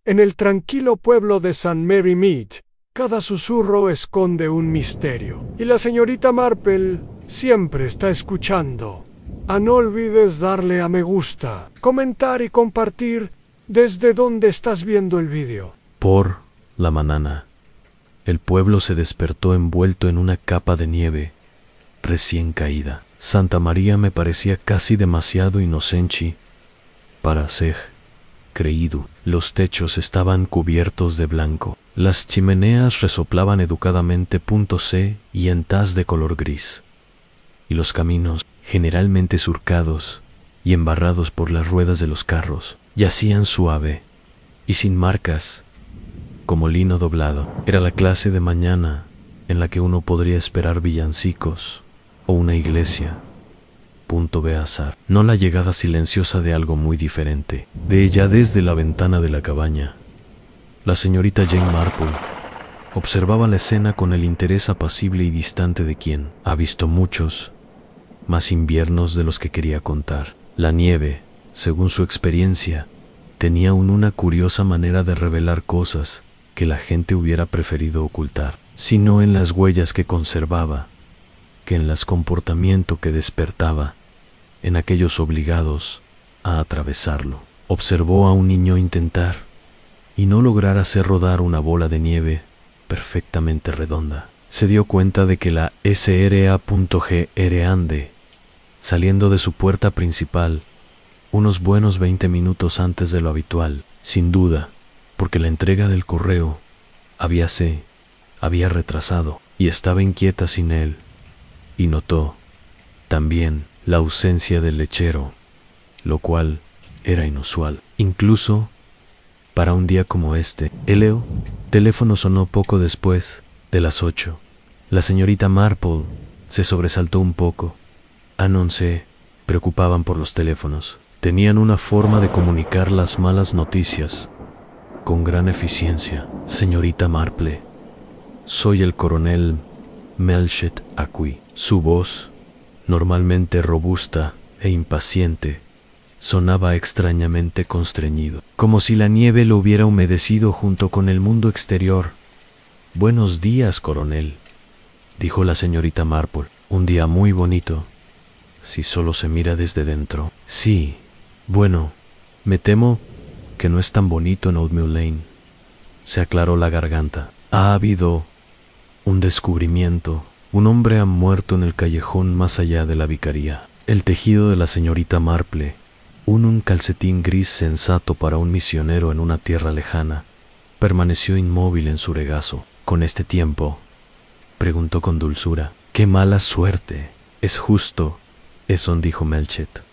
En el tranquilo pueblo de St. Mary Mead, cada susurro esconde un misterio. Y la señorita Marple siempre está escuchando. No olvides darle a me gusta, comentar y compartir desde donde estás viendo el vídeo. Por la mañana, el pueblo se despertó envuelto en una capa de nieve recién caída. Santa María me parecía casi demasiado inocente para ser creído. Los techos estaban cubiertos de blanco. Las chimeneas resoplaban educadamente .c y en taz de color gris. Y los caminos, generalmente surcados y embarrados por las ruedas de los carros, yacían suave y sin marcas, como lino doblado. Era la clase de mañana en la que uno podría esperar villancicos o una iglesia. B azar. No la llegada silenciosa de algo muy diferente. De ella desde la ventana de la cabaña, la señorita Jane Marple observaba la escena con el interés apacible y distante de quien ha visto muchos más inviernos de los que quería contar. La nieve, según su experiencia, tenía una curiosa manera de revelar cosas que la gente hubiera preferido ocultar, sino en las huellas que conservaba, que en los comportamientos que despertaba en aquellos obligados a atravesarlo. Observó a un niño intentar y no lograr hacer rodar una bola de nieve perfectamente redonda. Se dio cuenta de que la SRA.GR ande saliendo de su puerta principal unos buenos 20 minutos antes de lo habitual, sin duda, porque la entrega del correo había retrasado y estaba inquieta sin él, y notó también la ausencia del lechero, lo cual era inusual, incluso para un día como este. El teléfono sonó poco después de las 8. La señorita Marple se sobresaltó un poco. No se preocupaban por los teléfonos. Tenían una forma de comunicar las malas noticias con gran eficiencia. Señorita Marple, soy el coronel Melchett aquí. Su voz, normalmente robusta e impaciente, sonaba extrañamente constreñido, como si la nieve lo hubiera humedecido junto con el mundo exterior. Buenos días, coronel, dijo la señorita Marple. Un día muy bonito, si solo se mira desde dentro. Sí, bueno, me temo que no es tan bonito en Old Mill Lane. Se aclaró la garganta. Ha habido un descubrimiento. Un hombre ha muerto en el callejón más allá de la vicaría. El tejido de la señorita Marple, un calcetín gris sensato para un misionero en una tierra lejana, permaneció inmóvil en su regazo. ¿Con este tiempo?, preguntó con dulzura. ¡Qué mala suerte! Es justo eso, dijo Melchett.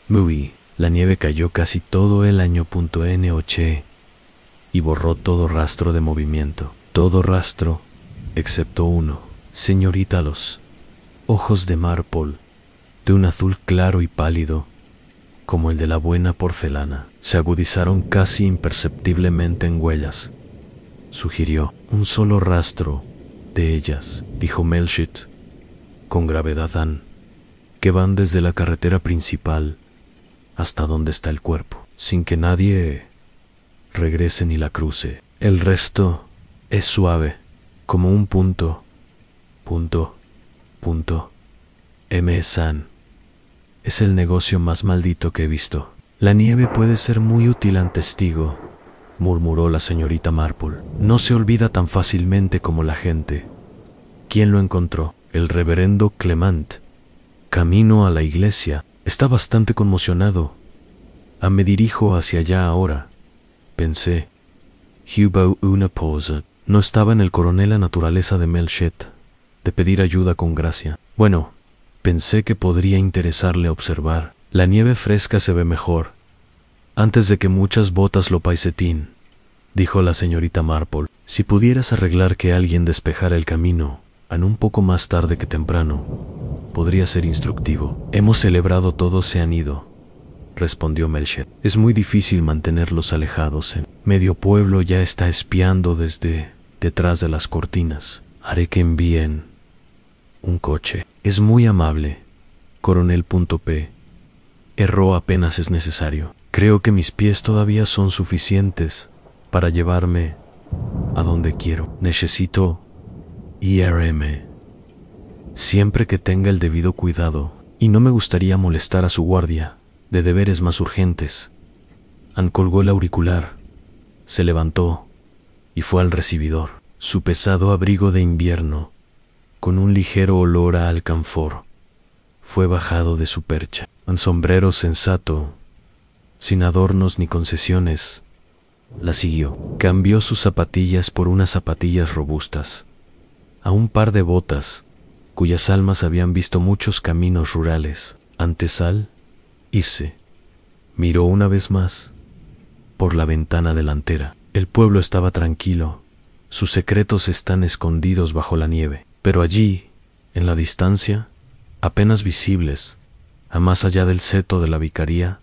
Muy. La nieve cayó casi todo el año .NOC y borró todo rastro de movimiento. Todo rastro, excepto uno. Señorita, los ojos de Marple, de un azul claro y pálido, como el de la buena porcelana, se agudizaron casi imperceptiblemente en huellas. Sugirió. Un solo rastro de ellas, dijo Melchett con gravedad, que van desde la carretera principal hasta donde está el cuerpo, sin que nadie regrese ni la cruce. El resto es suave, como un punto. San. Es el negocio más maldito que he visto. La nieve puede ser muy útil ante testigo, murmuró la señorita Marple. No se olvida tan fácilmente como la gente. ¿Quién lo encontró? El reverendo Clement, camino a la iglesia. Está bastante conmocionado. Me dirijo hacia allá ahora, pensé. Hubo una pausa. No estaba en el coronel la naturaleza de Melchett de pedir ayuda con gracia. Bueno, pensé que podría interesarle observar. La nieve fresca se ve mejor, antes de que muchas botas lo paisetín, dijo la señorita Marple. Si pudieras arreglar que alguien despejara el camino, un poco más tarde que temprano, podría ser instructivo. Hemos celebrado, todos se han ido, respondió Melchett. Es muy difícil mantenerlos alejados. En medio pueblo ya está espiando desde detrás de las cortinas. Haré que envíen un coche. Es muy amable, coronel. P. Erró apenas es necesario. Creo que mis pies todavía son suficientes para llevarme a donde quiero. Necesito irme siempre que tenga el debido cuidado, y no me gustaría molestar a su guardia de deberes más urgentes. Ann colgó el auricular, se levantó y fue al recibidor. Su pesado abrigo de invierno, con un ligero olor a alcanfor, fue bajado de su percha. Un sombrero sensato, sin adornos ni concesiones, la siguió. Cambió sus zapatillas por unas zapatillas robustas, a un par de botas, cuyas almas habían visto muchos caminos rurales. Antes al irse, miró una vez más por la ventana delantera. El pueblo estaba tranquilo, sus secretos están escondidos bajo la nieve, pero allí, en la distancia, apenas visibles, a más allá del seto de la vicaría,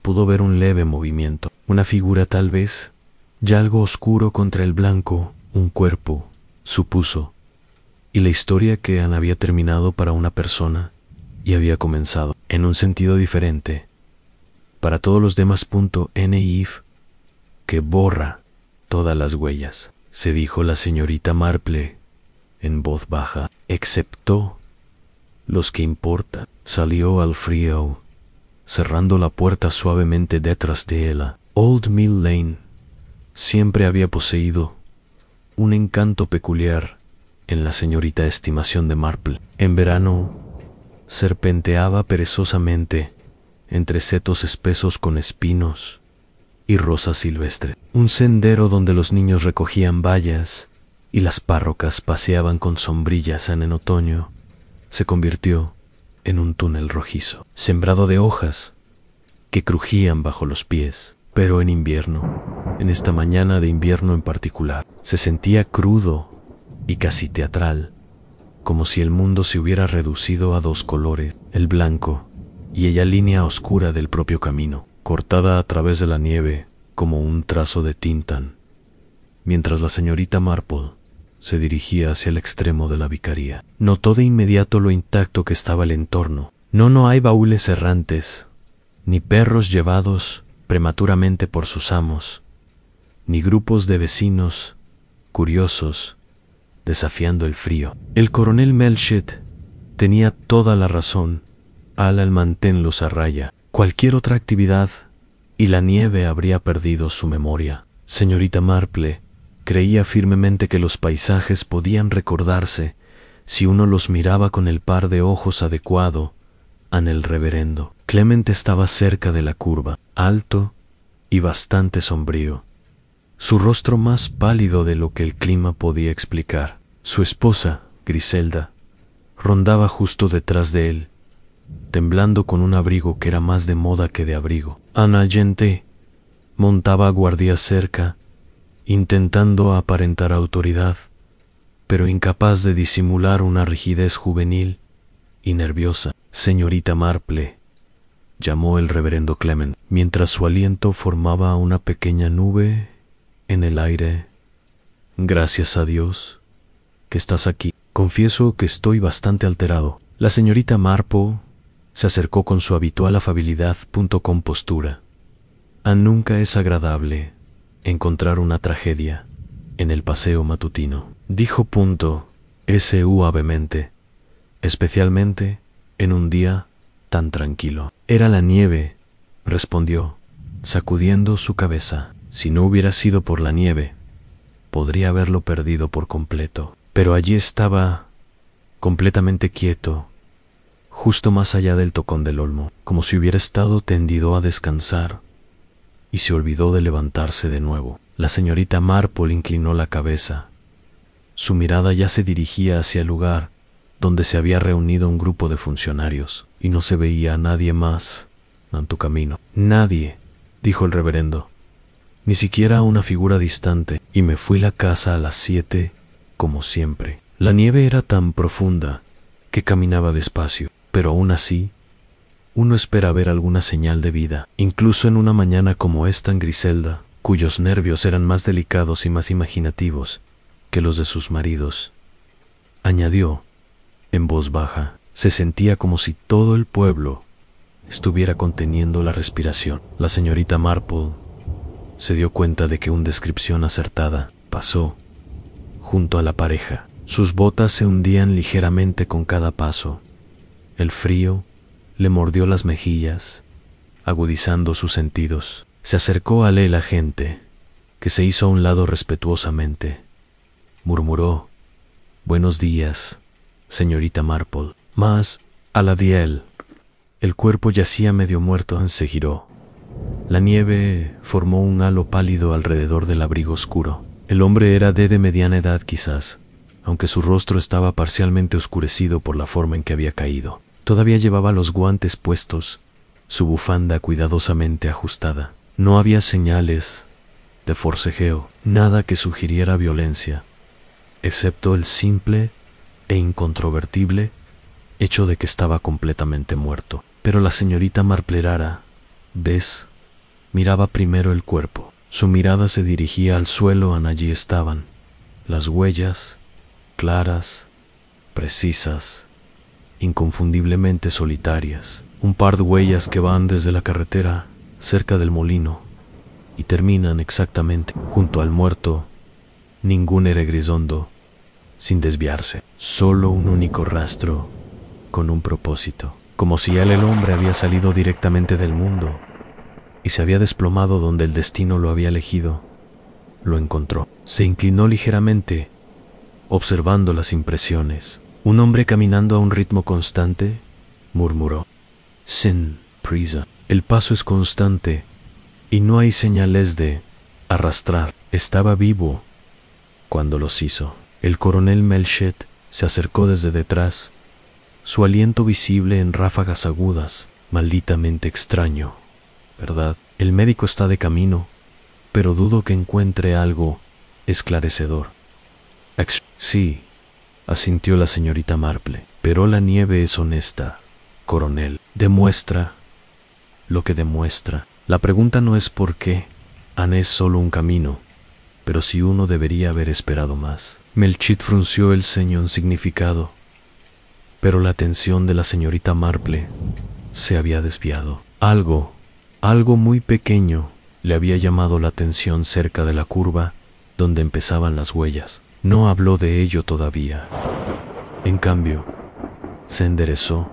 pudo ver un leve movimiento, una figura tal vez, ya algo oscuro contra el blanco, un cuerpo, supuso, y la historia que Ann había terminado para una persona y había comenzado, en un sentido diferente, para todos los demás. NIF, que borra todas las huellas, se dijo la señorita Marple en voz baja, excepto los que importan. Salió al frío, cerrando la puerta suavemente detrás de ella. Old Mill Lane siempre había poseído un encanto peculiar en la señorita estimación de Marple. En verano serpenteaba perezosamente entre setos espesos con espinos y rosas silvestres, un sendero donde los niños recogían bayas y las párrocas paseaban con sombrillas. En otoño se convirtió en un túnel rojizo, sembrado de hojas que crujían bajo los pies. Pero en invierno, en esta mañana de invierno en particular, se sentía crudo y casi teatral, como si el mundo se hubiera reducido a dos colores, el blanco y ella línea oscura del propio camino, cortada a través de la nieve como un trazo de Tintan, mientras la señorita Marple se dirigía hacia el extremo de la vicaría. Notó de inmediato lo intacto que estaba el entorno. No hay baúles errantes, ni perros llevados prematuramente por sus amos, ni grupos de vecinos curiosos desafiando el frío. El coronel Melchett tenía toda la razón al mantenerlos a raya. Cualquier otra actividad y la nieve habría perdido su memoria. Señorita Marple creía firmemente que los paisajes podían recordarse si uno los miraba con el par de ojos adecuado an el reverendo. Clement estaba cerca de la curva, alto y bastante sombrío, su rostro más pálido de lo que el clima podía explicar. Su esposa, Griselda, rondaba justo detrás de él, temblando con un abrigo que era más de moda que de abrigo. Ana Gente montaba guardia cerca, intentando aparentar autoridad, pero incapaz de disimular una rigidez juvenil y nerviosa. Señorita Marple, llamó el reverendo Clement, mientras su aliento formaba una pequeña nube en el aire. Gracias a Dios que estás aquí. Confieso que estoy bastante alterado. La señorita Marple se acercó con su habitual afabilidad. Con postura. Nunca es agradable encontrar una tragedia en el paseo matutino, dijo suavemente, especialmente en un día tan tranquilo. Era la nieve, respondió, sacudiendo su cabeza. Si no hubiera sido por la nieve, podría haberlo perdido por completo. Pero allí estaba, completamente quieto, justo más allá del tocón del olmo, como si hubiera estado tendido a descansar, y se olvidó de levantarse de nuevo. La señorita Marple inclinó la cabeza. Su mirada ya se dirigía hacia el lugar donde se había reunido un grupo de funcionarios, y no se veía a nadie más en tu camino. Nadie, dijo el reverendo, ni siquiera una figura distante, y me fui a la casa a las 7, como siempre. La nieve era tan profunda que caminaba despacio, pero aún así, uno espera ver alguna señal de vida, incluso en una mañana como esta en Griselda, cuyos nervios eran más delicados y más imaginativos que los de sus maridos. Añadió, en voz baja, se sentía como si todo el pueblo estuviera conteniendo la respiración. La señorita Marple se dio cuenta de que una descripción acertada pasó junto a la pareja. Sus botas se hundían ligeramente con cada paso. El frío le mordió las mejillas, agudizando sus sentidos. Se acercó a él la gente, que se hizo a un lado respetuosamente. Murmuró: «Buenos días, señorita Marple». Mas, a la de él, el cuerpo yacía medio muerto. Se giró. La nieve formó un halo pálido alrededor del abrigo oscuro. El hombre era de mediana edad quizás, aunque su rostro estaba parcialmente oscurecido por la forma en que había caído. Todavía llevaba los guantes puestos, su bufanda cuidadosamente ajustada. No había señales de forcejeo, nada que sugiriera violencia, excepto el simple e incontrovertible hecho de que estaba completamente muerto. Pero la señorita Marplerara, ¿ves?, miraba primero el cuerpo. Su mirada se dirigía al suelo. Allí estaban las huellas, claras, precisas, inconfundiblemente solitarias. Un par de huellas que van desde la carretera cerca del molino y terminan exactamente junto al muerto. Ningún eregrisondo sin desviarse, solo un único rastro con un propósito, como si él, el hombre, había salido directamente del mundo y se había desplomado donde el destino lo había elegido. Lo encontró. Se inclinó ligeramente, observando las impresiones. «Un hombre caminando a un ritmo constante», murmuró, «sin prisa. El paso es constante y no hay señales de arrastrar. Estaba vivo cuando los hizo». El coronel Melchett se acercó desde detrás, su aliento visible en ráfagas agudas. «Malditamente extraño, ¿verdad? El médico está de camino, pero dudo que encuentre algo esclarecedor». «Sí», asintió la señorita Marple, «pero la nieve es honesta, coronel. Demuestra lo que demuestra. La pregunta no es por qué. Es solo un camino, pero si uno debería haber esperado más». Melchett frunció el ceño en significado, pero la atención de la señorita Marple se había desviado. Algo muy pequeño le había llamado la atención cerca de la curva donde empezaban las huellas. No habló de ello todavía. En cambio, se enderezó,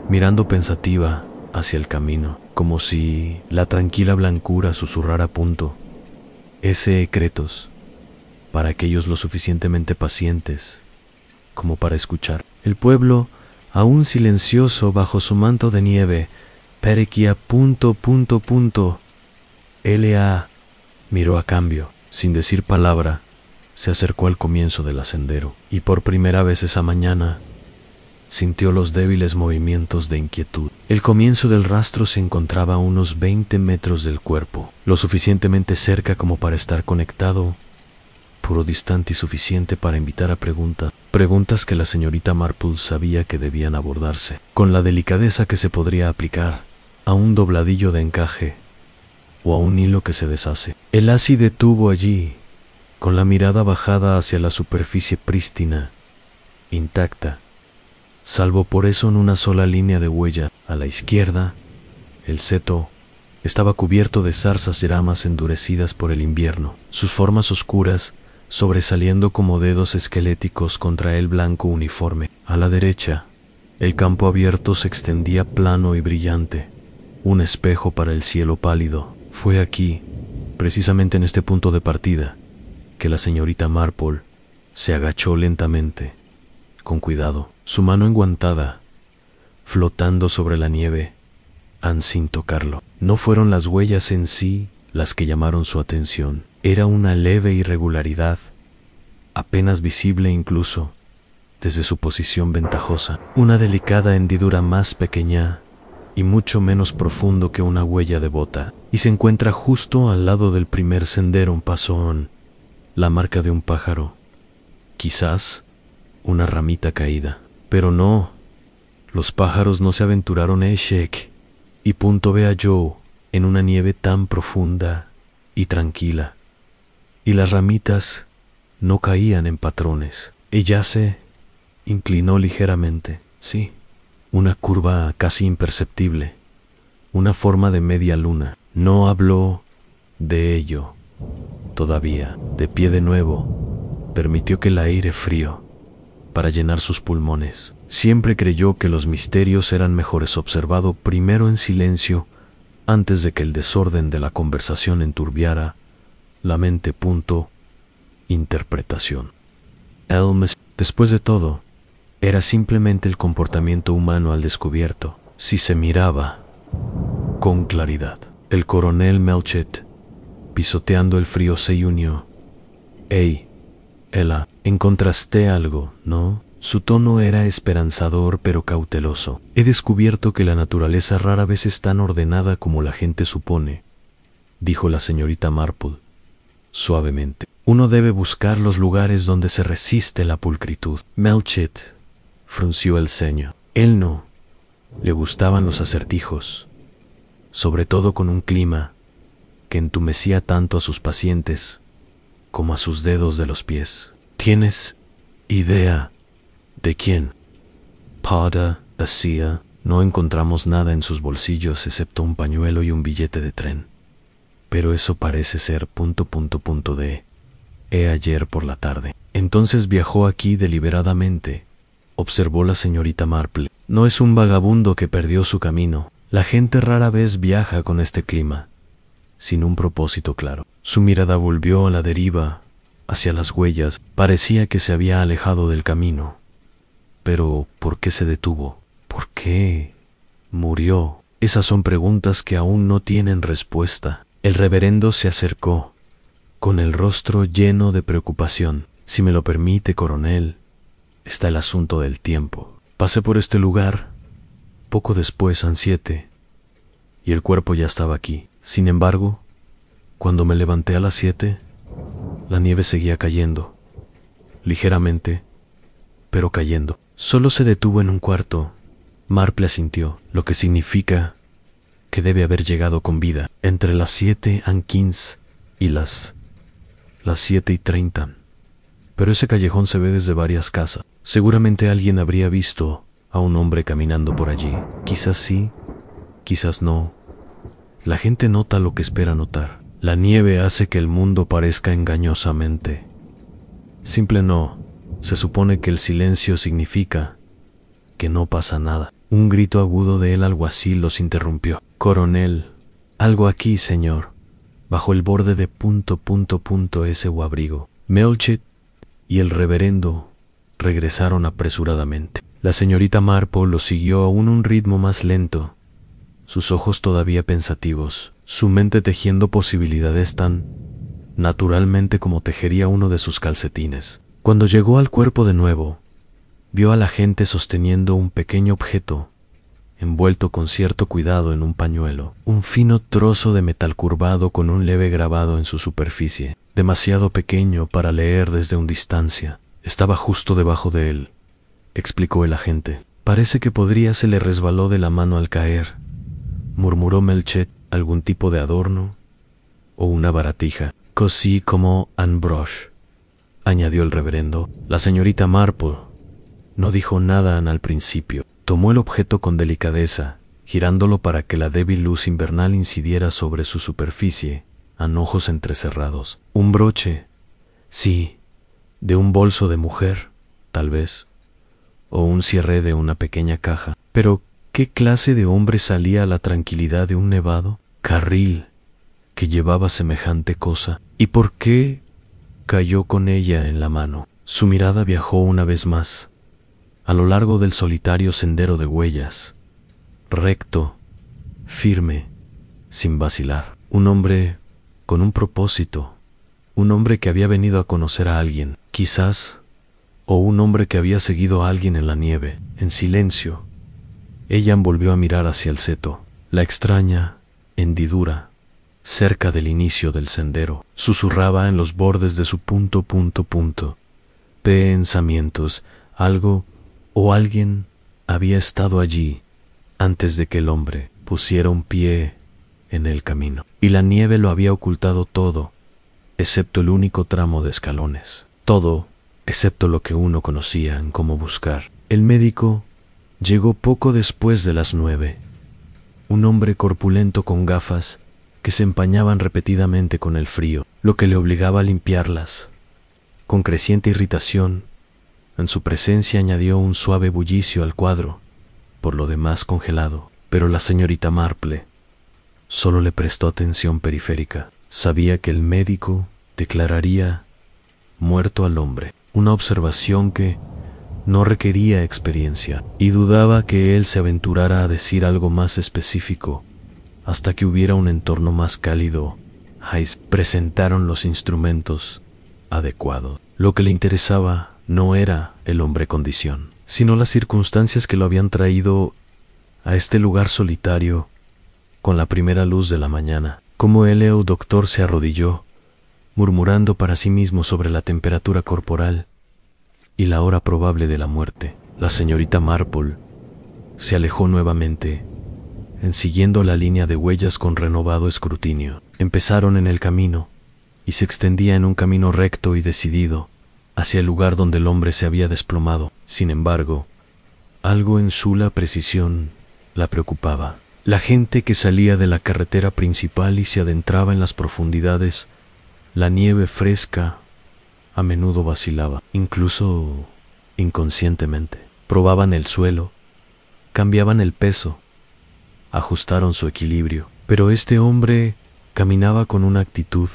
mirando pensativa hacia el camino, como si la tranquila blancura susurrara punto. Secretos para aquellos lo suficientemente pacientes como para escuchar. El pueblo, aún silencioso bajo su manto de nieve, perequia ... L.A. miró a cambio, sin decir palabra. Se acercó al comienzo del sendero y por primera vez esa mañana sintió los débiles movimientos de inquietud. El comienzo del rastro se encontraba a unos 20 metros del cuerpo, lo suficientemente cerca como para estar conectado, pero distante y suficiente para invitar a preguntas que la señorita Marple sabía que debían abordarse, con la delicadeza que se podría aplicar a un dobladillo de encaje o a un hilo que se deshace. Él se detuvo allí, con la mirada bajada hacia la superficie prístina, intacta, salvo por eso en una sola línea de huella. A la izquierda, el seto estaba cubierto de zarzas y ramas endurecidas por el invierno, sus formas oscuras sobresaliendo como dedos esqueléticos contra el blanco uniforme. A la derecha, el campo abierto se extendía plano y brillante, un espejo para el cielo pálido. Fue aquí, precisamente en este punto de partida, que la señorita Marple se agachó lentamente, con cuidado, su mano enguantada, flotando sobre la nieve, sin tocarlo. No fueron las huellas en sí las que llamaron su atención. Era una leve irregularidad, apenas visible incluso desde su posición ventajosa, una delicada hendidura más pequeña y mucho menos profundo que una huella de bota, y se encuentra justo al lado del primer sendero un pasón, la marca de un pájaro, quizás una ramita caída. Pero no, los pájaros no se aventuraron y vea yo en una nieve tan profunda y tranquila, y las ramitas no caían en patrones. Ella se inclinó ligeramente, sí, una curva casi imperceptible, una forma de media luna. No habló de ello todavía. De pie de nuevo, permitió que el aire frío para llenar sus pulmones. Siempre creyó que los misterios eran mejores observado primero en silencio antes de que el desorden de la conversación enturbiara la mente. Interpretación. Después de todo, era simplemente el comportamiento humano al descubierto, si se miraba con claridad. El coronel Melchett, pisoteando el frío, se unió. «Hey, Ella, encontraste algo, ¿no?» Su tono era esperanzador pero cauteloso. «He descubierto que la naturaleza rara vez es tan ordenada como la gente supone», dijo la señorita Marple, suavemente. «Uno debe buscar los lugares donde se resiste la pulcritud». Melchett frunció el ceño. Él no le gustaban los acertijos, sobre todo con un clima que entumecía tanto a sus pacientes como a sus dedos de los pies. «¿Tienes idea de quién?» Potter hacía. No encontramos nada en sus bolsillos excepto un pañuelo y un billete de tren. Pero eso parece ser de ayer por la tarde. Entonces viajó aquí deliberadamente, observó la señorita Marple. No es un vagabundo que perdió su camino. La gente rara vez viaja con este clima, sin un propósito claro. Su mirada volvió a la deriva, hacia las huellas. Parecía que se había alejado del camino. Pero, ¿por qué se detuvo? ¿Por qué murió? Esas son preguntas que aún no tienen respuesta. El reverendo se acercó, con el rostro lleno de preocupación. «Si me lo permite, coronel, está el asunto del tiempo. Pasé por este lugar poco después, a 7, y el cuerpo ya estaba aquí. Sin embargo, cuando me levanté a las 7, la nieve seguía cayendo, ligeramente, pero cayendo. Solo se detuvo en un cuarto». Marple asintió, lo que significa que debe haber llegado con vida entre las 7:15 y las 7:30. Pero ese callejón se ve desde varias casas. Seguramente alguien habría visto a un hombre caminando por allí. Quizás sí, quizás no. La gente nota lo que espera notar. La nieve hace que el mundo parezca engañosamente simple. No, se supone que el silencio significa que no pasa nada. Un grito agudo del alguacil los interrumpió. «Coronel, algo aquí, señor», bajo el borde de ese u abrigo. Melchett y el reverendo regresaron apresuradamente. La señorita Marple lo siguió aún un ritmo más lento, sus ojos todavía pensativos, su mente tejiendo posibilidades tan naturalmente como tejería uno de sus calcetines. Cuando llegó al cuerpo de nuevo, vio a la gente sosteniendo un pequeño objeto, envuelto con cierto cuidado en un pañuelo, un fino trozo de metal curvado con un leve grabado en su superficie, demasiado pequeño para leer desde una distancia. «Estaba justo debajo de él», explicó el agente. «Parece que se le resbaló de la mano al caer», murmuró Melchett. «¿Algún tipo de adorno? ¿O una baratija?» «Così como un broche», añadió el reverendo. La señorita Marple no dijo nada al principio. Tomó el objeto con delicadeza, girándolo para que la débil luz invernal incidiera sobre su superficie, a ojos entrecerrados. «Un broche, sí, de un bolso de mujer, tal vez, o un cierre de una pequeña caja. Pero, ¿qué clase de hombre salía a la tranquilidad de un nevado? Carril, que llevaba semejante cosa. ¿Y por qué cayó con ella en la mano?» Su mirada viajó una vez más a lo largo del solitario sendero de huellas, recto, firme, sin vacilar. Un hombre con un propósito, un hombre que había venido a conocer a alguien, quizás, o un hombre que había seguido a alguien en la nieve. En silencio, ella volvió a mirar hacia el seto, la extraña hendidura cerca del inicio del sendero. Susurraba en los bordes de su pensamientos. Algo o alguien había estado allí antes de que el hombre pusiera un pie en el camino, y la nieve lo había ocultado todo, excepto el único tramo de escalones. Todo, excepto lo que uno conocía en cómo buscar. El médico llegó poco después de las 9. un hombre corpulento con gafas que se empañaban repetidamente con el frío, lo que le obligaba a limpiarlas. Con creciente irritación, en su presencia añadió un suave bullicio al cuadro, por lo demás congelado, pero la señorita Marple solo le prestó atención periférica. Sabía que el médico declararía muerto al hombre, una observación que no requería experiencia, y dudaba que él se aventurara a decir algo más específico hasta que hubiera un entorno más cálido. Hayes presentaron los instrumentos adecuados. Lo que le interesaba no era el hombre condición, sino las circunstancias que lo habían traído a este lugar solitario con la primera luz de la mañana. Como el doctor se arrodilló, murmurando para sí mismo sobre la temperatura corporal y la hora probable de la muerte. La señorita Marple se alejó nuevamente, siguiendo la línea de huellas con renovado escrutinio. Empezaron en el camino, y se extendía en un camino recto y decidido hacia el lugar donde el hombre se había desplomado. Sin embargo, algo en su precisión la preocupaba. La gente que salía de la carretera principal y se adentraba en las profundidades, la nieve fresca a menudo vacilaba, incluso inconscientemente. Probaban el suelo, cambiaban el peso, ajustaron su equilibrio, pero este hombre caminaba con una actitud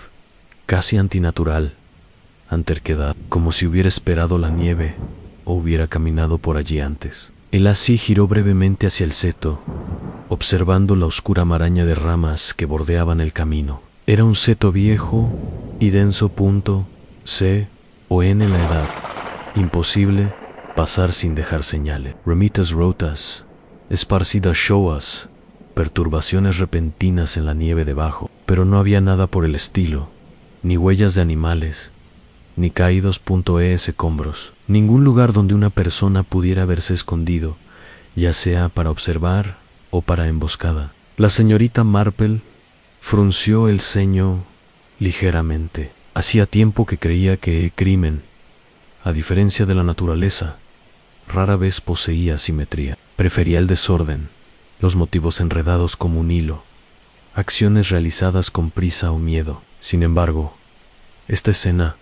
casi antinatural, terquedad, como si hubiera esperado la nieve o hubiera caminado por allí antes. Él así giró brevemente hacia el seto, observando la oscura maraña de ramas que bordeaban el camino. Era un seto viejo y denso. C o N la edad. Imposible pasar sin dejar señales. Ramitas rotas, esparcidas shoas, perturbaciones repentinas en la nieve debajo, pero no había nada por el estilo, ni huellas de animales, ni caídos escombros, ningún lugar donde una persona pudiera haberse escondido, ya sea para observar o para emboscada. La señorita Marple frunció el ceño ligeramente. Hacía tiempo que creía que el crimen, a diferencia de la naturaleza, rara vez poseía simetría. Prefería el desorden, los motivos enredados como un hilo, acciones realizadas con prisa o miedo. Sin embargo, esta escena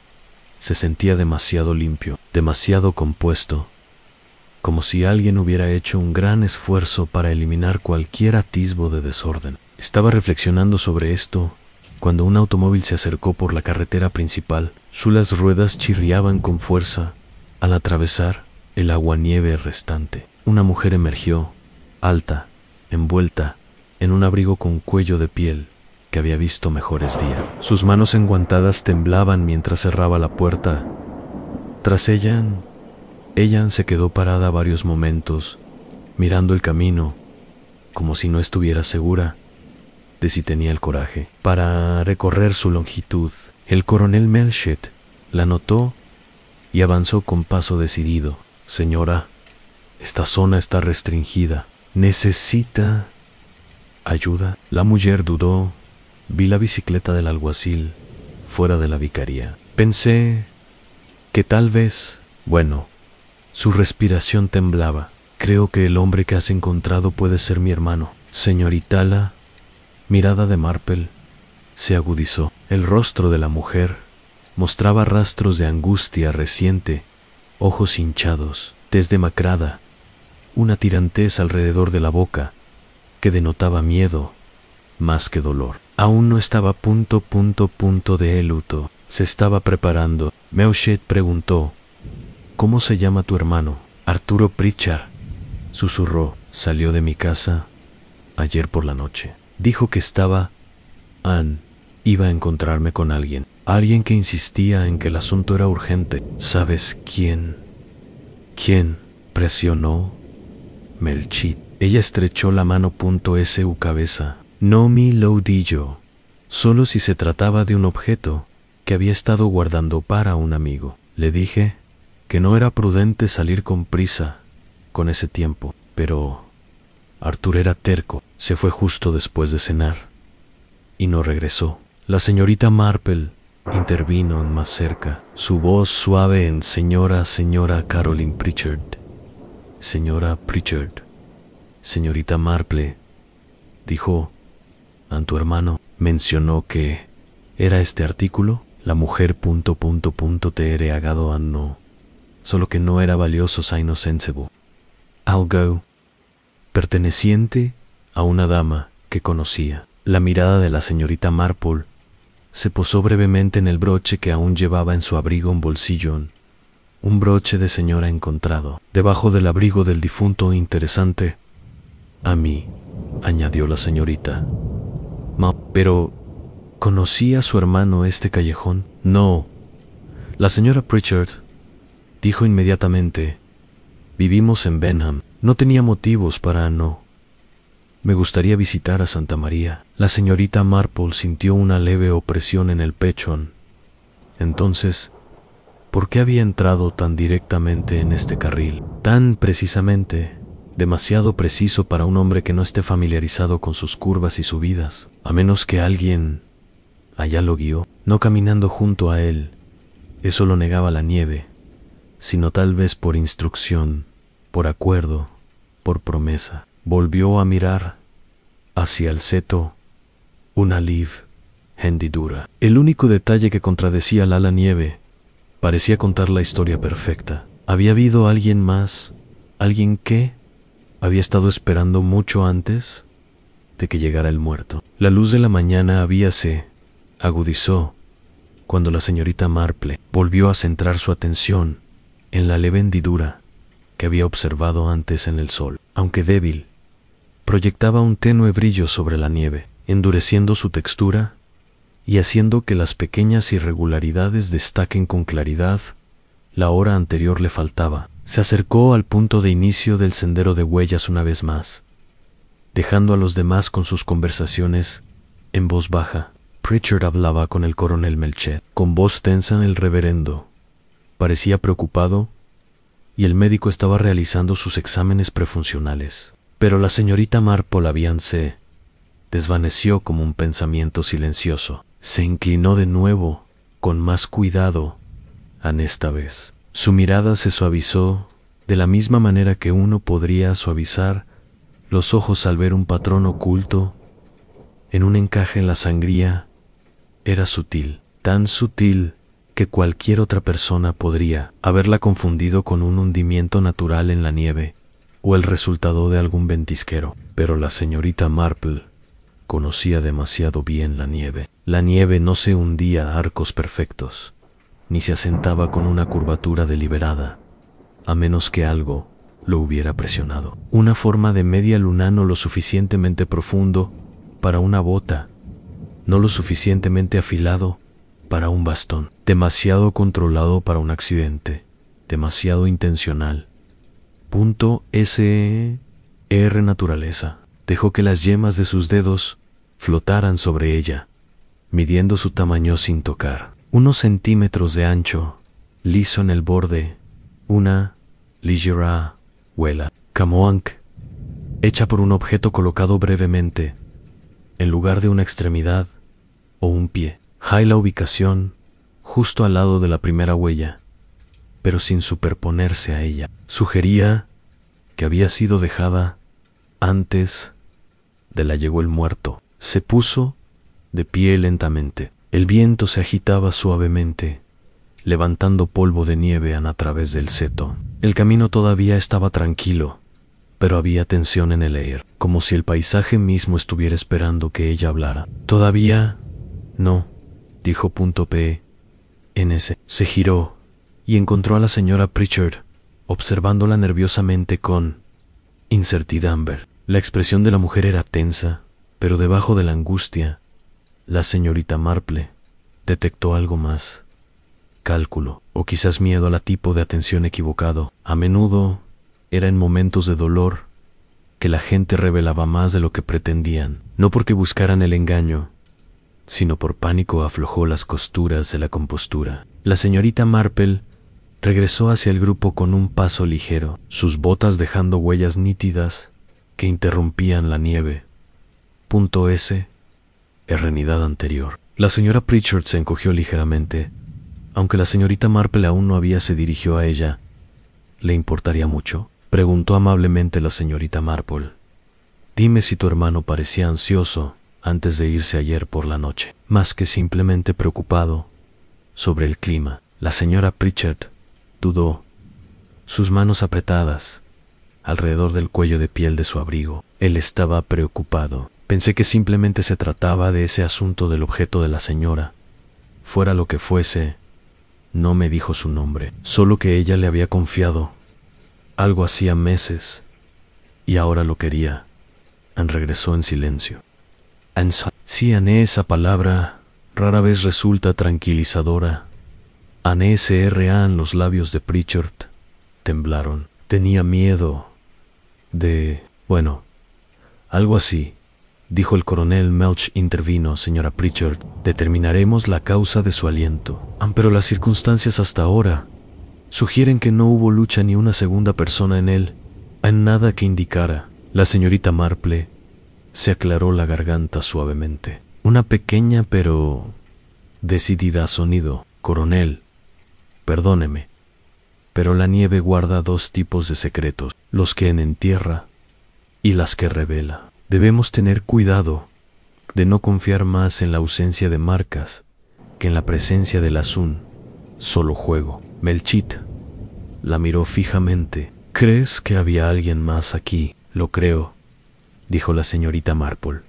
se sentía demasiado limpio, demasiado compuesto, como si alguien hubiera hecho un gran esfuerzo para eliminar cualquier atisbo de desorden. Estaba reflexionando sobre esto cuando un automóvil se acercó por la carretera principal. Sus ruedas chirriaban con fuerza al atravesar el aguanieve restante. Una mujer emergió, alta, envuelta en un abrigo con cuello de piel que había visto mejores días. Sus manos enguantadas temblaban mientras cerraba la puerta. Tras ella se quedó parada varios momentos, mirando el camino, como si no estuviera segura de si tenía el coraje para recorrer su longitud. El coronel Melchett la notó y avanzó con paso decidido. Señora, esta zona está restringida. ¿Necesita ayuda? La mujer dudó. Vi la bicicleta del alguacil fuera de la vicaría. Pensé que tal vez, bueno, su respiración temblaba. Creo que el hombre que has encontrado puede ser mi hermano. Señorita, la mirada de Marple se agudizó. El rostro de la mujer mostraba rastros de angustia reciente, ojos hinchados, tez demacrada, una tirantez alrededor de la boca que denotaba miedo más que dolor. Aún no estaba de luto. Se estaba preparando. Melchett preguntó: ¿Cómo se llama tu hermano? Arturo Pritchard, susurró. Salió de mi casa ayer por la noche. Dijo que iba a encontrarme con alguien. Alguien que insistía en que el asunto era urgente. ¿Sabes quién? ¿Quién? Presionó Melchett. Ella estrechó la mano. Su cabeza. No me lo di yo. Solo si se trataba de un objeto que había estado guardando para un amigo. Le dije que no era prudente salir con prisa con ese tiempo, pero Arthur era terco. Se fue justo después de cenar y no regresó. La señorita Marple intervino más cerca, su voz suave en señora Caroline Pritchard. Señora Pritchard. Señorita Marple dijo a tu hermano. Mencionó que era este artículo. La mujer te era agado a no, solo que no era valioso saino sensible. Algo perteneciente a una dama que conocía. La mirada de la señorita Marple se posó brevemente en el broche que aún llevaba en su abrigo un bolsillo. Un broche de señora encontrado debajo del abrigo del difunto. Interesante. A mí, añadió la señorita. Pero, ¿conocía a su hermano este callejón? No. La señora Pritchard dijo inmediatamente. Vivimos en Benham. No tenía motivos para no. Me gustaría visitar a Santa María. La señorita Marple sintió una leve opresión en el pecho. Entonces, ¿por qué había entrado tan directamente en este carril? Tan precisamente, demasiado preciso para un hombre que no esté familiarizado con sus curvas y subidas, a menos que alguien allá lo guió, no caminando junto a él. Eso lo negaba la nieve, sino tal vez por instrucción, por acuerdo, por promesa. Volvió a mirar hacia el seto, una hendidura. El único detalle que contradecía al ala nieve parecía contar la historia perfecta. ¿Había habido alguien más? ¿Alguien que había estado esperando mucho antes de que llegara el muerto? La luz de la mañana se agudizó cuando la señorita Marple volvió a centrar su atención en la leve hendidura que había observado antes en el sol. Aunque débil, proyectaba un tenue brillo sobre la nieve, endureciendo su textura y haciendo que las pequeñas irregularidades destaquen con claridad. La hora anterior le faltaba. Se acercó al punto de inicio del sendero de huellas una vez más, dejando a los demás con sus conversaciones en voz baja. Pritchard hablaba con el coronel Melchet. Con voz tensa el reverendo parecía preocupado y el médico estaba realizando sus exámenes prefuncionales. Pero la señorita Marple se desvaneció como un pensamiento silencioso. Se inclinó de nuevo, con más cuidado, esta vez. Su mirada se suavizó de la misma manera que uno podría suavizar los ojos al ver un patrón oculto en un encaje en la sangría. Era sutil, tan sutil que cualquier otra persona podría haberla confundido con un hundimiento natural en la nieve o el resultado de algún ventisquero. Pero la señorita Marple conocía demasiado bien la nieve. La nieve no se hundía a arcos perfectos, ni se asentaba con una curvatura deliberada, a menos que algo lo hubiera presionado. Una forma de media luna no lo suficientemente profundo para una bota, no lo suficientemente afilado para un bastón, demasiado controlado para un accidente, demasiado intencional. S.R. Naturaleza dejó que las yemas de sus dedos flotaran sobre ella, midiendo su tamaño sin tocar. Unos centímetros de ancho, liso en el borde, una ligera huela, camoanc, hecha por un objeto colocado brevemente, en lugar de una extremidad o un pie. La ubicación, justo al lado de la primera huella, pero sin superponerse a ella. Sugería que había sido dejada antes de la llegó el muerto. Se puso de pie lentamente. El viento se agitaba suavemente, levantando polvo de nieve a través del seto. El camino todavía estaba tranquilo, pero había tensión en el aire, como si el paisaje mismo estuviera esperando que ella hablara. Todavía no, dijo P.N.S. Se giró y encontró a la señora Pritchard, observándola nerviosamente con incertidumbre. La expresión de la mujer era tensa, pero debajo de la angustia, la señorita Marple detectó algo más. Cálculo, o quizás miedo a la tipo de atención equivocado. A menudo era en momentos de dolor que la gente revelaba más de lo que pretendían, no porque buscaran el engaño, sino por pánico. Aflojó las costuras de la compostura. La señorita Marple regresó hacia el grupo con un paso ligero, sus botas dejando huellas nítidas que interrumpían la nieve. S. Errenidad anterior. La señora Pritchard se encogió ligeramente, aunque la señorita Marple aún no se dirigió a ella. ¿Le importaría mucho?, preguntó amablemente la señorita Marple. Dime si tu hermano parecía ansioso antes de irse ayer por la noche, más que simplemente preocupado sobre el clima. La señora Pritchard dudó, sus manos apretadas alrededor del cuello de piel de su abrigo. Él estaba preocupado. Pensé que simplemente se trataba de ese asunto del objeto de la señora. Fuera lo que fuese, no me dijo su nombre, solo que ella le había confiado algo hacía meses y ahora lo quería. Anne regresó en silencio. Sí, Anne, esa palabra rara vez resulta tranquilizadora. Anne Sra. Los labios de Pritchard temblaron. Tenía miedo de... bueno, algo así, dijo el coronel. Melch intervino. Señora Pritchard, determinaremos la causa de su aliento. Pero las circunstancias hasta ahora sugieren que no hubo lucha ni una segunda persona en él. En nada que indicara. La señorita Marple se aclaró la garganta suavemente. Una pequeña pero decidida sonido. Coronel, perdóneme, pero la nieve guarda dos tipos de secretos, los que entierra y las que revela. Debemos tener cuidado de no confiar más en la ausencia de marcas que en la presencia del azul. Solo juego. Melchit la miró fijamente. ¿Crees que había alguien más aquí? Lo creo, dijo la señorita Marple.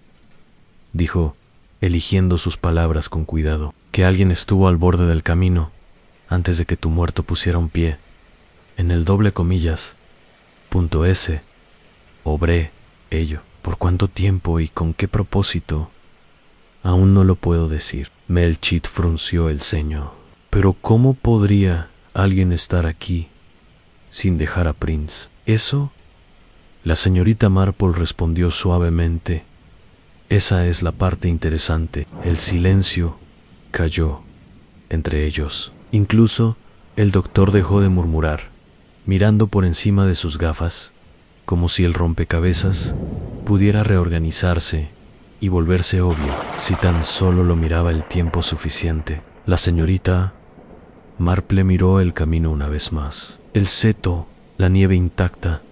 Dijo, eligiendo sus palabras con cuidado, que alguien estuvo al borde del camino antes de que tu muerto pusiera un pie en el doble comillas, punto S. Obré ello. ¿Por cuánto tiempo y con qué propósito? Aún no lo puedo decir. Melchit frunció el ceño. Pero ¿cómo podría alguien estar aquí sin dejar a Prince? ¿Eso? La señorita Marple respondió suavemente. Esa es la parte interesante. El silencio cayó entre ellos. Incluso el doctor dejó de murmurar, mirando por encima de sus gafas, como si el rompecabezas pudiera reorganizarse y volverse obvio si tan solo lo miraba el tiempo suficiente. La señorita Marple miró el camino una vez más. El seto, la nieve intacta,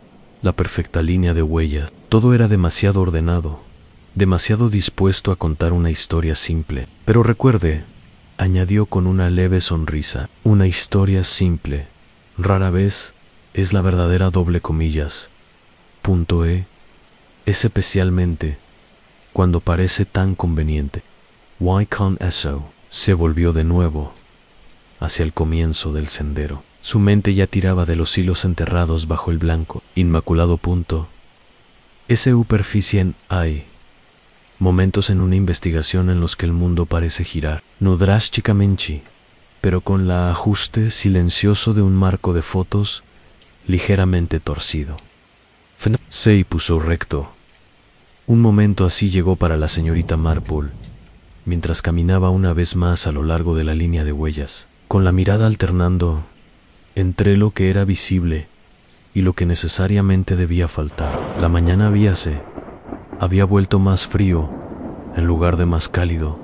la perfecta línea de huella, todo era demasiado ordenado, demasiado dispuesto a contar una historia simple. Pero recuerde, añadió con una leve sonrisa, una historia simple rara vez es la verdadera doble comillas. Punto E. Es especialmente cuando parece tan conveniente. Why can't eso? Se volvió de nuevo hacia el comienzo del sendero. Su mente ya tiraba de los hilos enterrados bajo el blanco, inmaculado punto. Superficien hay momentos en una investigación en los que el mundo parece girar, no drásticamente, pero con el ajuste silencioso de un marco de fotos ligeramente torcido. Se puso recto. Un momento así llegó para la señorita Marple, mientras caminaba una vez más a lo largo de la línea de huellas, con la mirada alternando entre lo que era visible y lo que necesariamente debía faltar. La mañana había vuelto más frío en lugar de más cálido,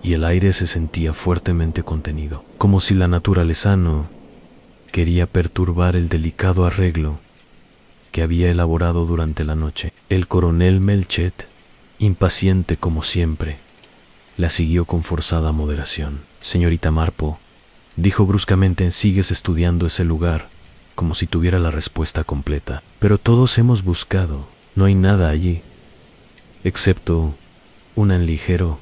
y el aire se sentía fuertemente contenido, como si la naturaleza no quería perturbar el delicado arreglo que había elaborado durante la noche. El coronel Melchett, impaciente como siempre, la siguió con forzada moderación. Señorita Marple, dijo bruscamente, sigues estudiando ese lugar como si tuviera la respuesta completa. Pero todos hemos buscado, no hay nada allí, excepto una ligero,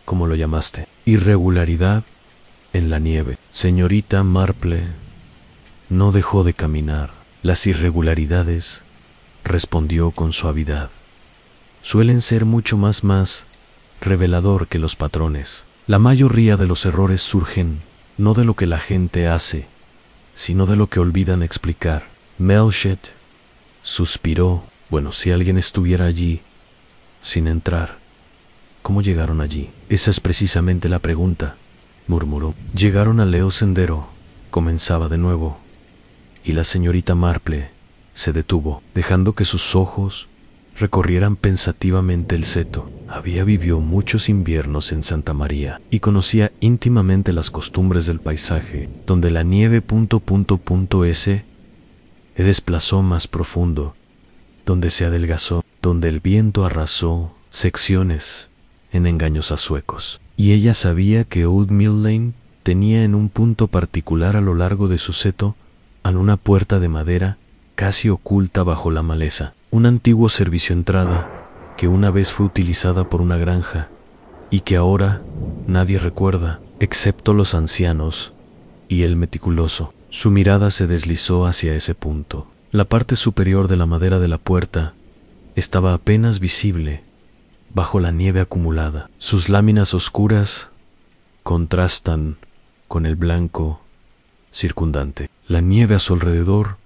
como lo llamaste, irregularidad en la nieve. Señorita Marple no dejó de caminar. Las irregularidades, respondió con suavidad, suelen ser mucho más revelador que los patrones. La mayoría de los errores surgen no de lo que la gente hace, sino de lo que olvidan explicar. Melchett suspiró. Bueno, si alguien estuviera allí sin entrar, ¿cómo llegaron allí? Esa es precisamente la pregunta, murmuró. Llegaron al leo sendero, comenzaba de nuevo, y la señorita Marple se detuvo, dejando que sus ojos recorrieran pensativamente el seto. Había vivido muchos inviernos en Santa María y conocía íntimamente las costumbres del paisaje, donde la nieve se desplazó más profundo, donde se adelgazó, donde el viento arrasó secciones en engaños suecos. Y ella sabía que Old Mill Lane tenía en un punto particular a lo largo de su seto una puerta de madera casi oculta bajo la maleza, un antiguo servicio entrada que una vez fue utilizada por una granja y que ahora nadie recuerda, excepto los ancianos y el meticuloso. Su mirada se deslizó hacia ese punto. La parte superior de la madera de la puerta estaba apenas visible bajo la nieve acumulada. Sus láminas oscuras contrastan con el blanco circundante. La nieve a su alrededor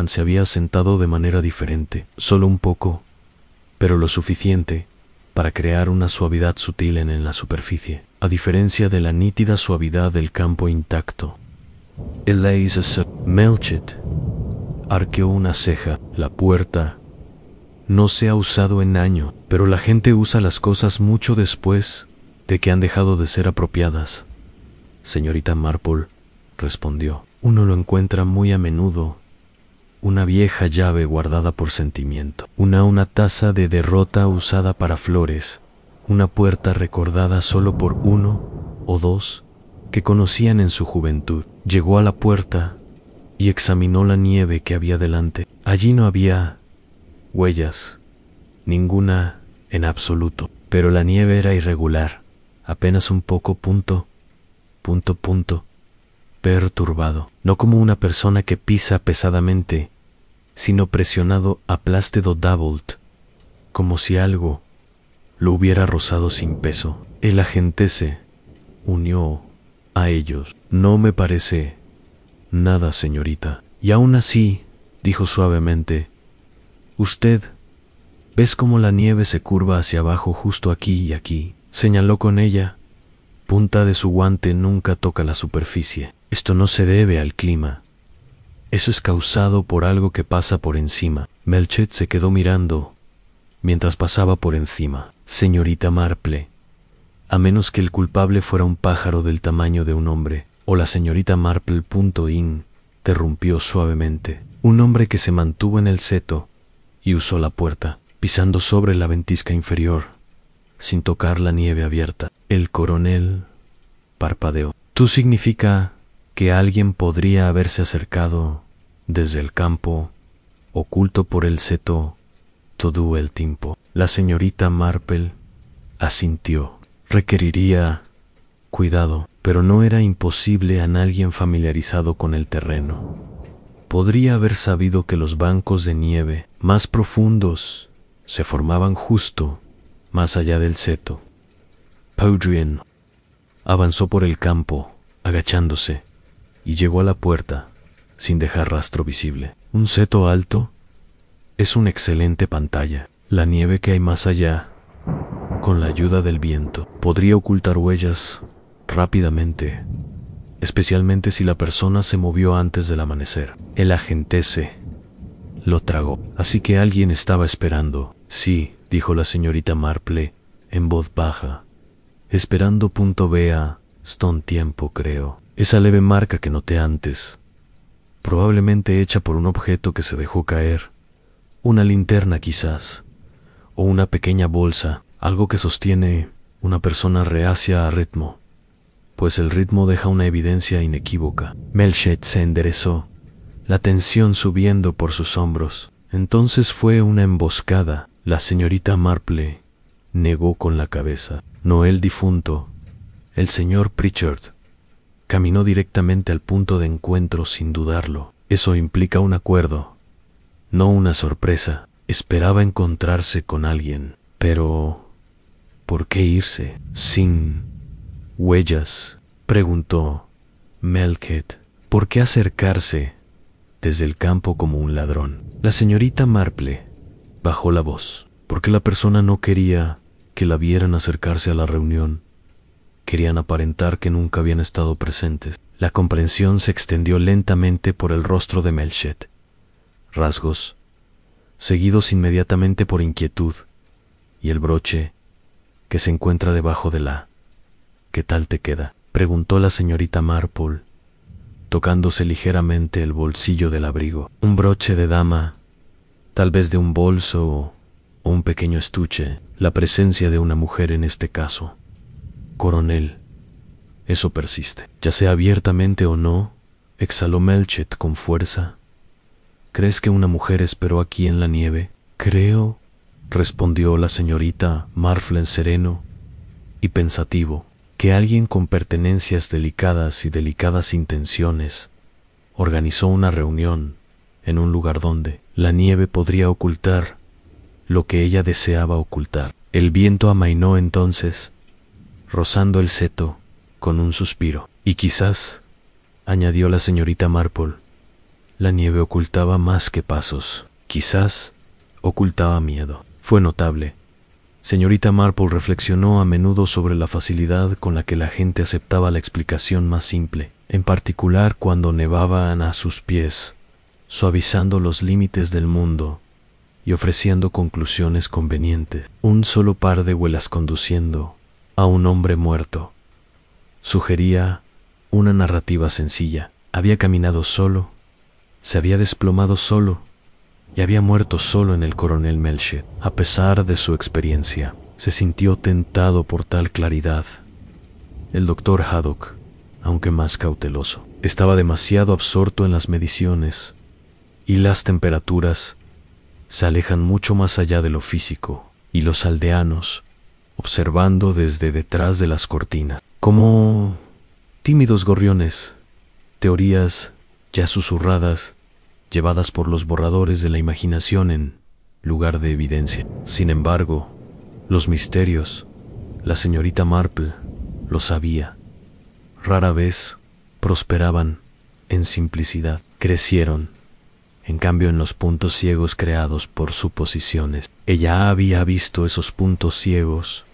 se había asentado de manera diferente, solo un poco, pero lo suficiente para crear una suavidad sutil en la superficie, a diferencia de la nítida suavidad del campo intacto. Melchett arqueó una ceja. La puerta no se ha usado en años, pero la gente usa las cosas mucho después de que han dejado de ser apropiadas. Señorita Marple respondió. Uno lo encuentra muy a menudo. Una vieja llave guardada por sentimiento. Una taza de derrota usada para flores. Una puerta recordada solo por uno o dos que conocían en su juventud. Llegó a la puerta y examinó la nieve que había delante. Allí no había huellas, ninguna en absoluto, pero la nieve era irregular, apenas un poco perturbado, no como una persona que pisa pesadamente, sino presionado a plástido doubled, como si algo lo hubiera rozado sin peso. El agente se unió a ellos. No me parece nada, señorita. Y aún así, dijo suavemente, usted, ¿ves cómo la nieve se curva hacia abajo justo aquí y aquí? Señaló con ella. Punta de su guante nunca toca la superficie. Esto no se debe al clima. Eso es causado por algo que pasa por encima. Melchett se quedó mirando mientras pasaba por encima. Señorita Marple, a menos que el culpable fuera un pájaro del tamaño de un hombre, o la señorita Marple. Interrumpió suavemente. Un hombre que se mantuvo en el seto y usó la puerta, pisando sobre la ventisca inferior, sin tocar la nieve abierta. El coronel parpadeó. ¿Tú significa que alguien podría haberse acercado desde el campo, oculto por el seto, todo el tiempo? La señorita Marple asintió. Requeriría cuidado, pero no era imposible a alguien familiarizado con el terreno. Podría haber sabido que los bancos de nieve más profundos se formaban justo más allá del seto. Podrian avanzó por el campo, agachándose, y llegó a la puerta, sin dejar rastro visible. Un seto alto es una excelente pantalla. La nieve que hay más allá, con la ayuda del viento, podría ocultar huellas rápidamente, especialmente si la persona se movió antes del amanecer. El agente se lo tragó. Así que alguien estaba esperando. Sí, dijo la señorita Marple en voz baja. Esperando. Vea, Stone tiempo, creo. Esa leve marca que noté antes, probablemente hecha por un objeto que se dejó caer. Una linterna quizás, o una pequeña bolsa, algo que sostiene una persona reacia a ritmo, pues el ritmo deja una evidencia inequívoca. Melchett se enderezó, la tensión subiendo por sus hombros. Entonces fue una emboscada. La señorita Marple negó con la cabeza. No el difunto, el señor Pritchard, caminó directamente al punto de encuentro sin dudarlo. Eso implica un acuerdo, no una sorpresa. Esperaba encontrarse con alguien, pero ¿por qué irse sin huellas?, preguntó Melchett. ¿Por qué acercarse desde el campo como un ladrón? La señorita Marple bajó la voz, porque la persona no quería que la vieran acercarse a la reunión. Querían aparentar que nunca habían estado presentes. La comprensión se extendió lentamente por el rostro de Melchett. Rasgos, seguidos inmediatamente por inquietud, y el broche que se encuentra debajo de la... ¿Qué tal te queda?, preguntó la señorita Marple, tocándose ligeramente el bolsillo del abrigo. Un broche de dama, tal vez de un bolso o un pequeño estuche, la presencia de una mujer en este caso. Coronel, eso persiste. Ya sea abiertamente o no, exhaló Melchett con fuerza. ¿Crees que una mujer esperó aquí en la nieve? Creo, respondió la señorita Marflen sereno y pensativo, que alguien con pertenencias delicadas y delicadas intenciones organizó una reunión en un lugar donde la nieve podría ocultar lo que ella deseaba ocultar. El viento amainó entonces, rozando el seto con un suspiro. Y quizás, añadió la señorita Marple, la nieve ocultaba más que pasos. Quizás ocultaba miedo. Fue notable. Señorita Marple reflexionó a menudo sobre la facilidad con la que la gente aceptaba la explicación más simple, en particular cuando nevaban a sus pies, suavizando los límites del mundo y ofreciendo conclusiones convenientes. Un solo par de huelas conduciendo a un hombre muerto sugería una narrativa sencilla. Había caminado solo, se había desplomado solo y había muerto solo en el coronel Melchett. A pesar de su experiencia, se sintió tentado por tal claridad. El doctor Haddock, aunque más cauteloso, estaba demasiado absorto en las mediciones, y las temperaturas se alejan mucho más allá de lo físico, y los aldeanos, observando desde detrás de las cortinas, como tímidos gorriones, teorías ya susurradas, llevadas por los borradores de la imaginación en lugar de evidencia. Sin embargo, los misterios, la señorita Marple lo sabía. Rara vez prosperaban en simplicidad, crecieron, en cambio, en los puntos ciegos creados por suposiciones. Ella había visto esos puntos ciegos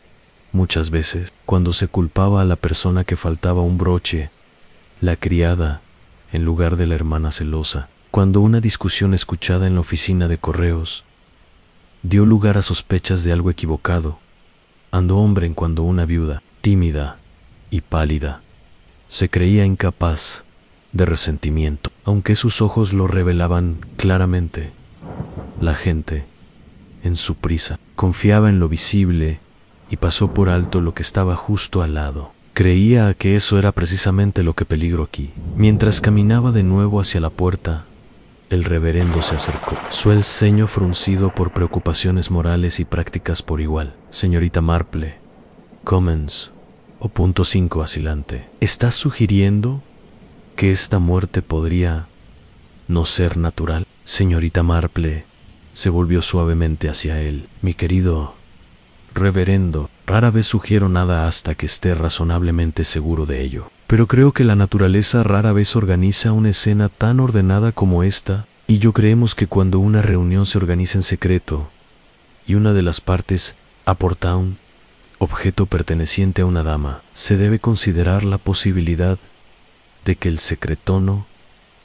muchas veces, cuando se culpaba a la persona que faltaba un broche, la criada, en lugar de la hermana celosa, cuando una discusión escuchada en la oficina de correos dio lugar a sospechas de algo equivocado, ando hombre en cuando una viuda, tímida y pálida, se creía incapaz de resentimiento, aunque sus ojos lo revelaban claramente. La gente, en su prisa, confiaba en lo visible y pasó por alto lo que estaba justo al lado. Creía que eso era precisamente lo que peligró aquí. Mientras caminaba de nuevo hacia la puerta, el reverendo se acercó, su ceño fruncido por preocupaciones morales y prácticas por igual. Señorita Marple, Commons, o punto 5 vacilante, ¿estás sugiriendo que esta muerte podría no ser natural? Señorita Marple se volvió suavemente hacia él. Mi querido reverendo, rara vez sugiero nada hasta que esté razonablemente seguro de ello. Pero creo que la naturaleza rara vez organiza una escena tan ordenada como esta, y yo creemos que cuando una reunión se organiza en secreto, y una de las partes aporta un objeto perteneciente a una dama, se debe considerar la posibilidad de que el secretono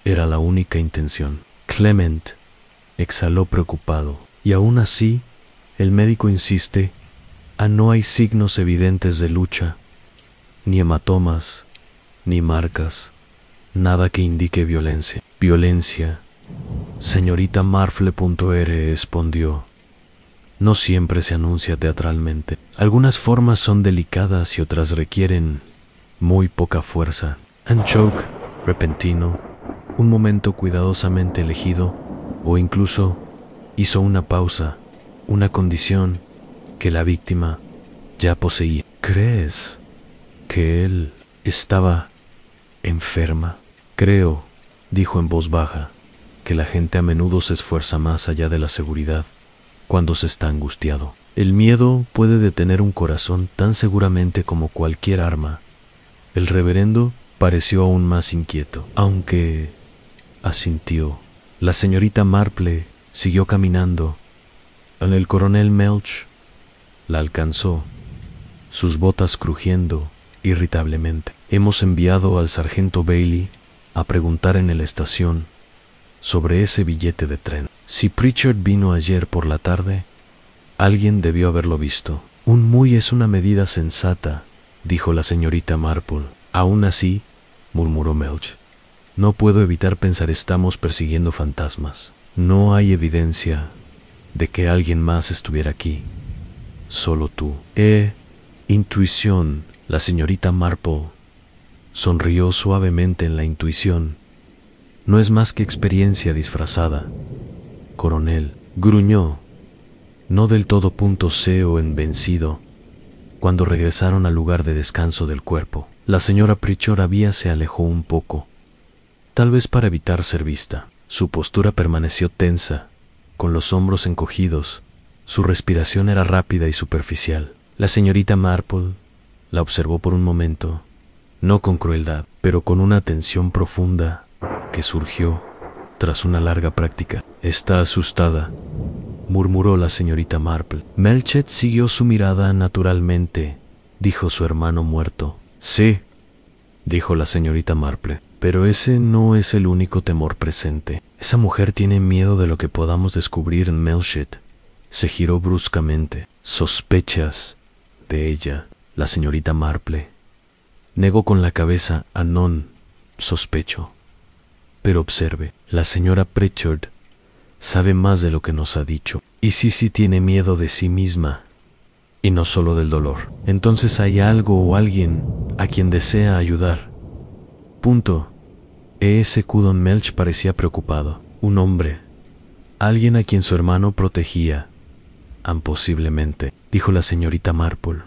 era la única intención. Clement exhaló preocupado, y aún así, el médico insiste, no hay signos evidentes de lucha, ni hematomas, ni marcas, nada que indique violencia. Violencia, señorita Marfle.r respondió, no siempre se anuncia teatralmente. Algunas formas son delicadas y otras requieren muy poca fuerza. Un choke repentino, un momento cuidadosamente elegido, o incluso hizo una pausa, una condición que la víctima ya poseía. ¿Crees que él estaba enferma? Creo, dijo en voz baja, que la gente a menudo se esfuerza más allá de la seguridad cuando se está angustiado. El miedo puede detener un corazón tan seguramente como cualquier arma. El reverendo pareció aún más inquieto, aunque asintió. La señorita Marple siguió caminando. El coronel Melch la alcanzó, sus botas crujiendo irritablemente. Hemos enviado al sargento Bailey a preguntar en la estación sobre ese billete de tren. Si Pritchard vino ayer por la tarde, alguien debió haberlo visto. Un muy es una medida sensata, dijo la señorita Marple. Aún así, murmuró Melch, no puedo evitar pensar estamos persiguiendo fantasmas. No hay evidencia de que alguien más estuviera aquí. Solo tú. Intuición. La señorita Marple sonrió suavemente en la intuición. No es más que experiencia disfrazada. Coronel, gruñó, no del todo .co en vencido, cuando regresaron al lugar de descanso del cuerpo. La señora Pritchard se alejó un poco, tal vez para evitar ser vista. Su postura permaneció tensa, con los hombros encogidos. Su respiración era rápida y superficial. La señorita Marple la observó por un momento, no con crueldad, pero con una atención profunda que surgió tras una larga práctica. Está asustada, murmuró la señorita Marple. Melchett siguió su mirada naturalmente, dijo su hermano muerto. Sí, dijo la señorita Marple, pero ese no es el único temor presente. Esa mujer tiene miedo de lo que podamos descubrir en Melchett. Se giró bruscamente. ¿Sospechas de ella? La señorita Marple negó con la cabeza. Non sospecho. Pero observe, la señora Pritchard sabe más de lo que nos ha dicho. Y sí tiene miedo de sí misma, y no solo del dolor. Entonces hay algo o alguien a quien desea ayudar. Don Melch parecía preocupado. Un hombre. Alguien a quien su hermano protegía. Posiblemente, dijo la señorita Marple.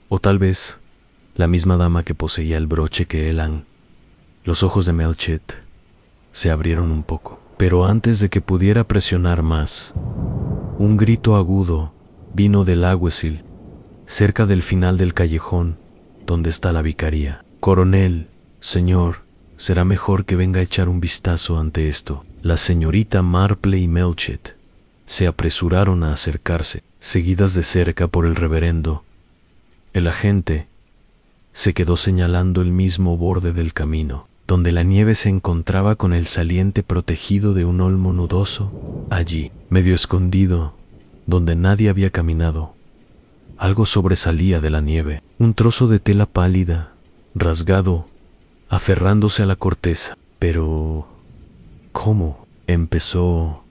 O tal vez la misma dama que poseía el broche que él. Los ojos de Melchett se abrieron un poco, pero antes de que pudiera presionar más, un grito agudo vino del alguacil, cerca del final del callejón donde está la vicaría. Coronel, señor, será mejor que venga a echar un vistazo ante esto. La señorita Marple y Melchett se apresuraron a acercarse, seguidas de cerca por el reverendo. El agente se quedó señalando el mismo borde del camino, donde la nieve se encontraba con el saliente protegido de un olmo nudoso. Allí, medio escondido, donde nadie había caminado, algo sobresalía de la nieve, un trozo de tela pálida, rasgado, aferrándose a la corteza. Pero ¿cómo? Empezó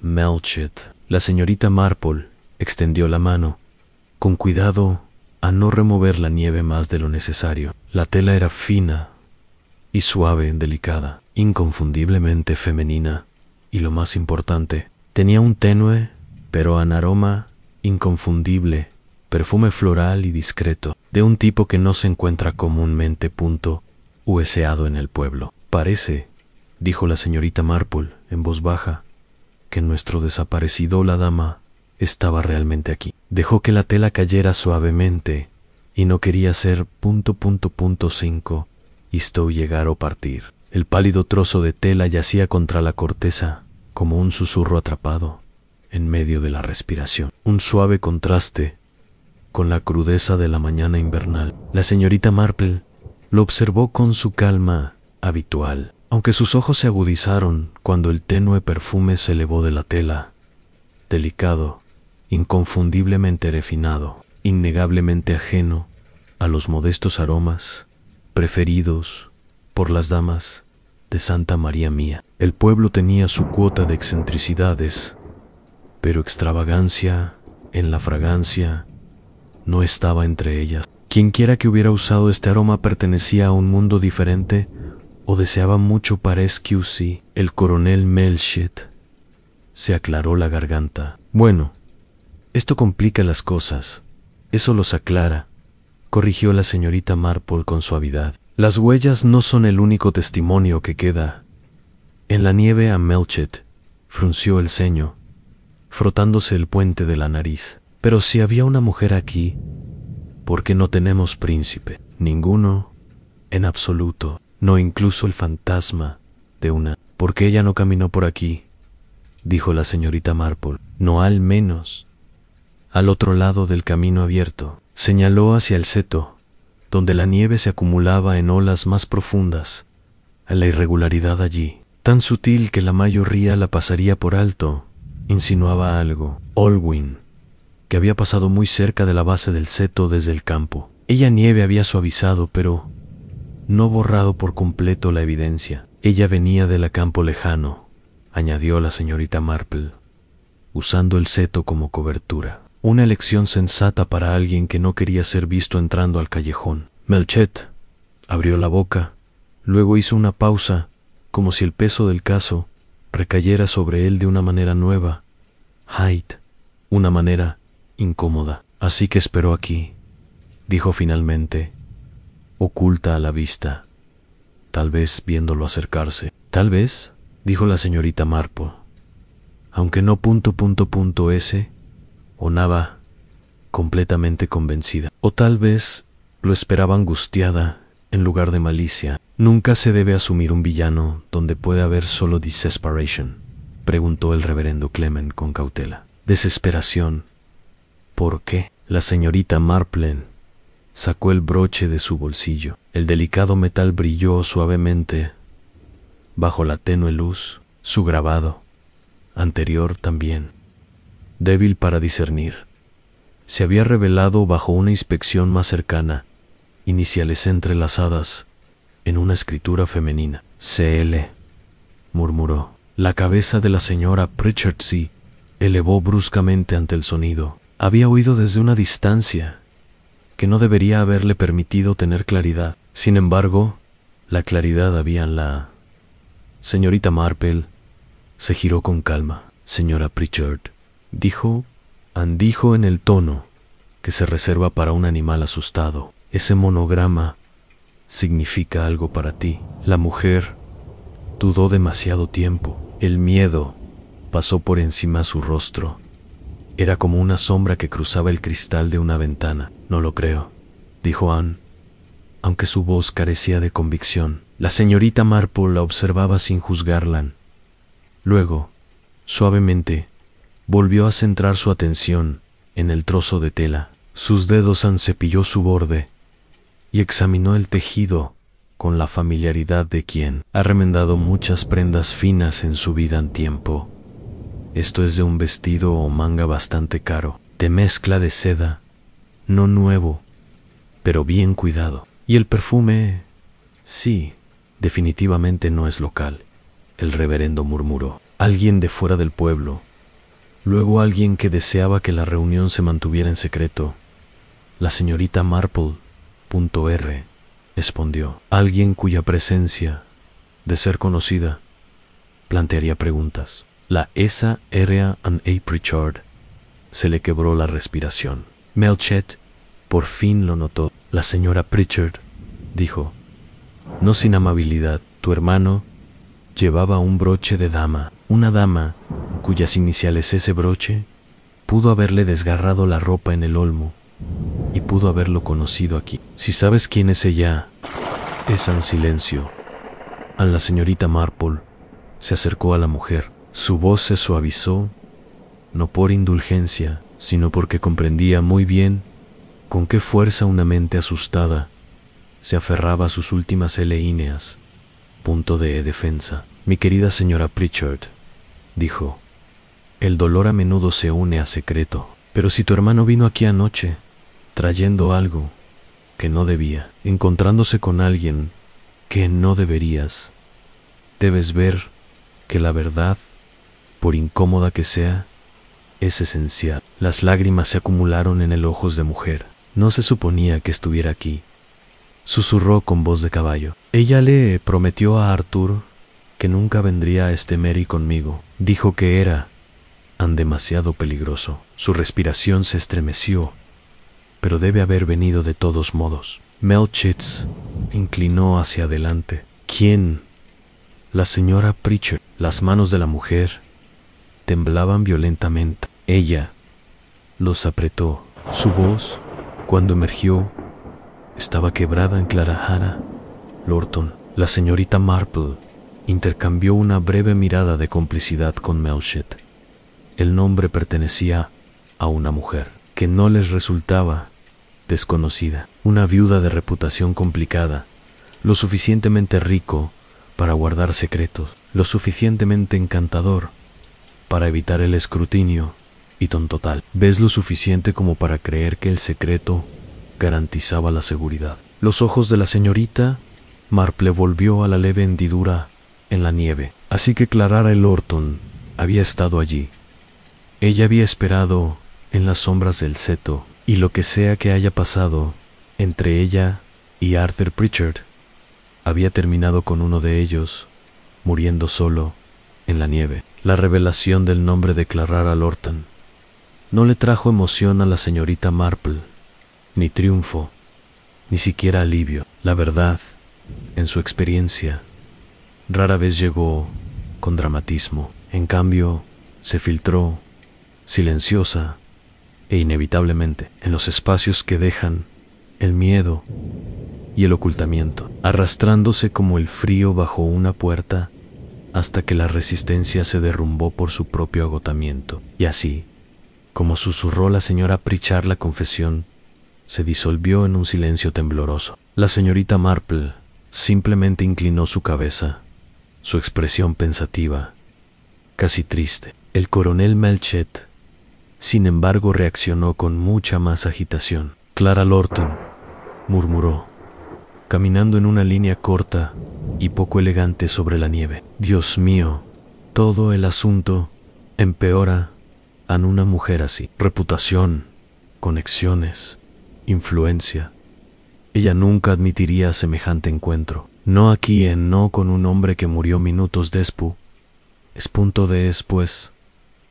Melchett. La señorita Marple extendió la mano, con cuidado a no remover la nieve más de lo necesario. La tela era fina y suave, delicada, inconfundiblemente femenina, y lo más importante, tenía un tenue, pero un aroma inconfundible, perfume floral y discreto, de un tipo que no se encuentra comúnmente useado en el pueblo. Parece, dijo la señorita Marple en voz baja, que nuestro desaparecido la dama estaba realmente aquí. Dejó que la tela cayera suavemente y no quería ser ... Hizo llegar o partir. El pálido trozo de tela yacía contra la corteza como un susurro atrapado en medio de la respiración. Un suave contraste con la crudeza de la mañana invernal. La señorita Marple lo observó con su calma habitual, aunque sus ojos se agudizaron cuando el tenue perfume se elevó de la tela, delicado, inconfundiblemente refinado, innegablemente ajeno a los modestos aromas preferidos por las damas de Santa María Mía. El pueblo tenía su cuota de excentricidades, pero extravagancia en la fragancia no estaba entre ellas. Quienquiera que hubiera usado este aroma pertenecía a un mundo diferente o deseaba mucho para excusí. El coronel Melchett se aclaró la garganta. Bueno, esto complica las cosas. Eso los aclara, corrigió la señorita Marple con suavidad. Las huellas no son el único testimonio que queda. En la nieve. Melchett frunció el ceño, frotándose el puente de la nariz. Pero si había una mujer aquí, ¿por qué no tenemos príncipe? Ninguno, en absoluto, no incluso el fantasma de una. ¿Por qué ella no caminó por aquí?, dijo la señorita Marple. No, al menos al otro lado del camino abierto. Señaló hacia el seto, donde la nieve se acumulaba en olas más profundas. A la irregularidad allí, tan sutil que la mayoría la pasaría por alto, insinuaba algo. Olwyn, que había pasado muy cerca de la base del seto desde el campo. Ella nieve había suavizado, pero no borrado por completo la evidencia. Ella venía del campo lejano, añadió la señorita Marple. usando el seto como cobertura. Una elección sensata para alguien que no quería ser visto entrando al callejón. Melchett abrió la boca, luego hizo una pausa, como si el peso del caso recayera sobre él de una manera nueva. Hyde, una manera incómoda. Así que esperó aquí, dijo finalmente, oculta a la vista, tal vez viéndolo acercarse. Tal vez, dijo la señorita Marple, aunque no s, o nada, completamente convencida. O tal vez lo esperaba angustiada en lugar de malicia. ¿Nunca se debe asumir un villano donde puede haber solo desesperation?, preguntó el reverendo Clement con cautela. Desesperación. ¿Por qué? La señorita Marple sacó el broche de su bolsillo. El delicado metal brilló suavemente bajo la tenue luz. Su grabado, anterior también, débil para discernir, se había revelado bajo una inspección más cercana, iniciales entrelazadas en una escritura femenina. CL, murmuró. La cabeza de la señora Pritchard se elevó bruscamente ante el sonido. Había oído desde una distancia que no debería haberle permitido tener claridad. Sin embargo, la claridad había en la señorita Marple. Se giró con calma. Señora Pritchard, dijo en el tono que se reserva para un animal asustado. Ese monograma significa algo para ti. La mujer dudó demasiado tiempo. El miedo pasó por encima su rostro. Era como una sombra que cruzaba el cristal de una ventana. No lo creo, dijo Anne, aunque su voz carecía de convicción. La señorita Marple la observaba sin juzgarla. Luego, suavemente, volvió a centrar su atención en el trozo de tela. Sus dedos cepilló su borde y examinó el tejido con la familiaridad de quien ha remendado muchas prendas finas en su vida en tiempo. Esto es de un vestido o manga bastante caro, de mezcla de seda, no nuevo, pero bien cuidado. Y el perfume, sí, definitivamente no es local, el reverendo murmuró. Alguien de fuera del pueblo, luego alguien que deseaba que la reunión se mantuviera en secreto. La señorita Marple, .r, respondió. Alguien cuya presencia, de ser conocida, plantearía preguntas. La esa R.A. Pritchard se le quebró la respiración. Melchett por fin lo notó. La señora Pritchard dijo, no sin amabilidad, tu hermano llevaba un broche de dama. Una dama cuyas iniciales ese broche pudo haberle desgarrado la ropa en el olmo y pudo haberlo conocido aquí. Si sabes quién es ella, es en silencio. A la señorita Marple se acercó a la mujer. Su voz se suavizó, no por indulgencia, sino porque comprendía muy bien con qué fuerza una mente asustada se aferraba a sus últimas líneas. Punto de defensa. Mi querida señora Pritchard, dijo, el dolor a menudo se une a secreto. Pero si tu hermano vino aquí anoche, trayendo algo que no debía, encontrándose con alguien que no deberías, debes ver que la verdad, por incómoda que sea, es esencial. Las lágrimas se acumularon en el ojos de mujer. No se suponía que estuviera aquí, susurró con voz de caballo. Ella le prometió a Arthur que nunca vendría a Mary conmigo. Dijo que era demasiado peligroso. Su respiración se estremeció, pero debe haber venido de todos modos. Melchett inclinó hacia adelante. ¿Quién? La señora Pritchard. Las manos de la mujer temblaban violentamente. Ella los apretó. Su voz, cuando emergió, estaba quebrada en Clarahara, Lorton. La señorita Marple intercambió una breve mirada de complicidad con Melchett. El nombre pertenecía a una mujer que no les resultaba desconocida, una viuda de reputación complicada, lo suficientemente rico para guardar secretos, lo suficientemente encantador para evitar el escrutinio y total. ¿Ves lo suficiente como para creer que el secreto garantizaba la seguridad? Los ojos de la señorita Marple volvió a la leve hendidura en la nieve. Así que Clara Lorton había estado allí. Ella había esperado en las sombras del seto, y lo que sea que haya pasado entre ella y Arthur Pritchard había terminado con uno de ellos muriendo solo en la nieve. La revelación del nombre de Clara Lorton no le trajo emoción a la señorita Marple, ni triunfo, ni siquiera alivio. La verdad, en su experiencia, rara vez llegó con dramatismo. En cambio, se filtró, silenciosa e inevitablemente, en los espacios que dejan el miedo y el ocultamiento, arrastrándose como el frío bajo una puerta hasta que la resistencia se derrumbó por su propio agotamiento. Y así, como susurró la señora Pritchard la confesión, se disolvió en un silencio tembloroso. La señorita Marple simplemente inclinó su cabeza, su expresión pensativa, casi triste. El coronel Melchett, sin embargo, reaccionó con mucha más agitación. Clara Lorton, murmuró, caminando en una línea corta y poco elegante sobre la nieve. Dios mío, todo el asunto empeora a una mujer así. Reputación, conexiones, influencia. Ella nunca admitiría semejante encuentro. No aquí no con un hombre que murió minutos después, después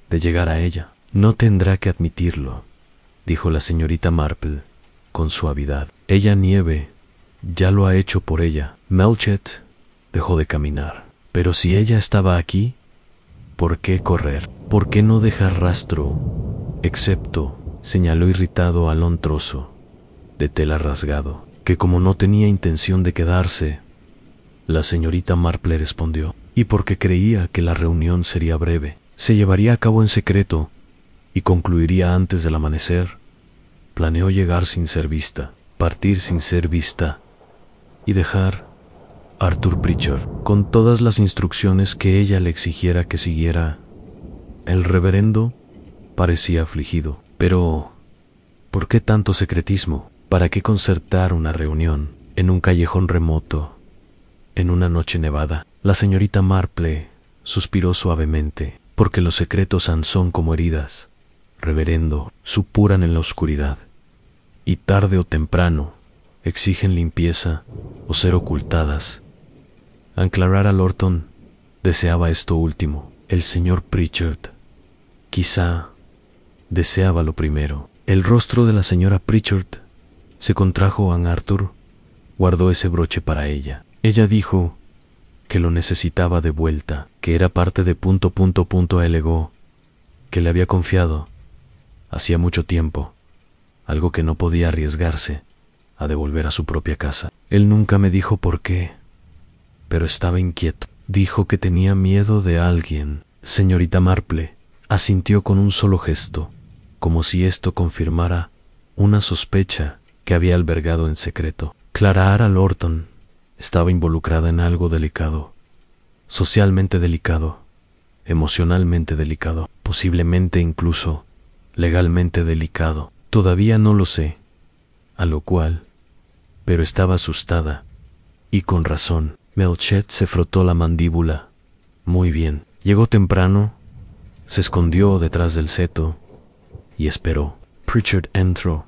de llegar a ella. No tendrá que admitirlo, dijo la señorita Marple con suavidad. Ella nieve ya lo ha hecho por ella. Melchett dejó de caminar. Pero si ella estaba aquí, ¿por qué correr? ¿Por qué no dejar rastro? Excepto, señaló irritado a un trozo de tela rasgado, que como no tenía intención de quedarse, la señorita Marple respondió, y porque creía que la reunión sería breve, se llevaría a cabo en secreto y concluiría antes del amanecer, planeó llegar sin ser vista, partir sin ser vista y dejar a Arthur Pritchard con todas las instrucciones que ella le exigiera que siguiera. El reverendo parecía afligido. Pero, ¿por qué tanto secretismo? ¿Para qué concertar una reunión en un callejón remoto, en una noche nevada? La señorita Marple suspiró suavemente, porque los secretos son como heridas, reverendo, supuran en la oscuridad, y tarde o temprano exigen limpieza o ser ocultadas. Clara Lorton deseaba esto último. El señor Pritchard quizá deseaba lo primero. El rostro de la señora Pritchard se contrajo. Arthur guardó ese broche para ella. Ella dijo que lo necesitaba de vuelta, que era parte de alegó, que le había confiado hacía mucho tiempo, algo que no podía arriesgarse a devolver a su propia casa. Él nunca me dijo por qué, pero estaba inquieto. Dijo que tenía miedo de alguien. Señorita Marple asintió con un solo gesto, como si esto confirmara una sospecha que había albergado en secreto. Clara Lorton estaba involucrada en algo delicado, socialmente delicado, emocionalmente delicado, posiblemente incluso legalmente delicado. Todavía no lo sé, a lo cual, pero estaba asustada, y con razón. Melchett se frotó la mandíbula. Muy bien. Llegó temprano, se escondió detrás del seto y esperó. Pritchard entró.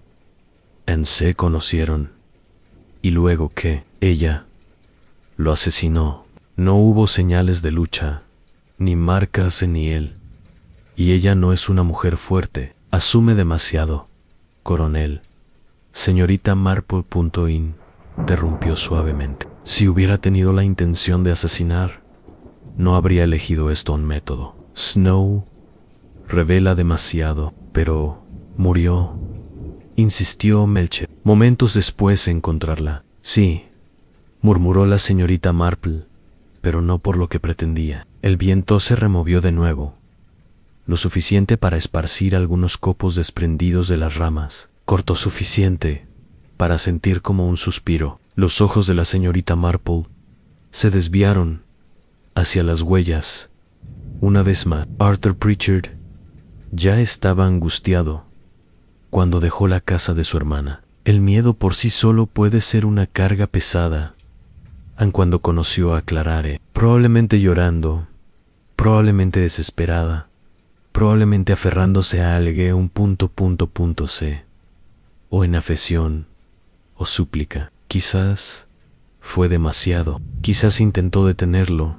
Se conocieron. Y luego que ella lo asesinó. No hubo señales de lucha, ni marcas ni él. Y ella no es una mujer fuerte. Asume demasiado, coronel. Señorita Marple interrumpió suavemente. Si hubiera tenido la intención de asesinar, no habría elegido esto un método. Snow revela demasiado, pero murió, insistió Melchett. Momentos después de encontrarla. Sí, murmuró la señorita Marple, pero no por lo que pretendía. El viento se removió de nuevo, lo suficiente para esparcir algunos copos desprendidos de las ramas, corto suficiente para sentir como un suspiro. Los ojos de la señorita Marple se desviaron hacia las huellas. Una vez más, Arthur Pritchard ya estaba angustiado cuando dejó la casa de su hermana. El miedo por sí solo puede ser una carga pesada. Cuando conoció a Clara, probablemente llorando, probablemente desesperada, probablemente aferrándose a algún C, o en afesión, o súplica. Quizás fue demasiado, quizás intentó detenerlo,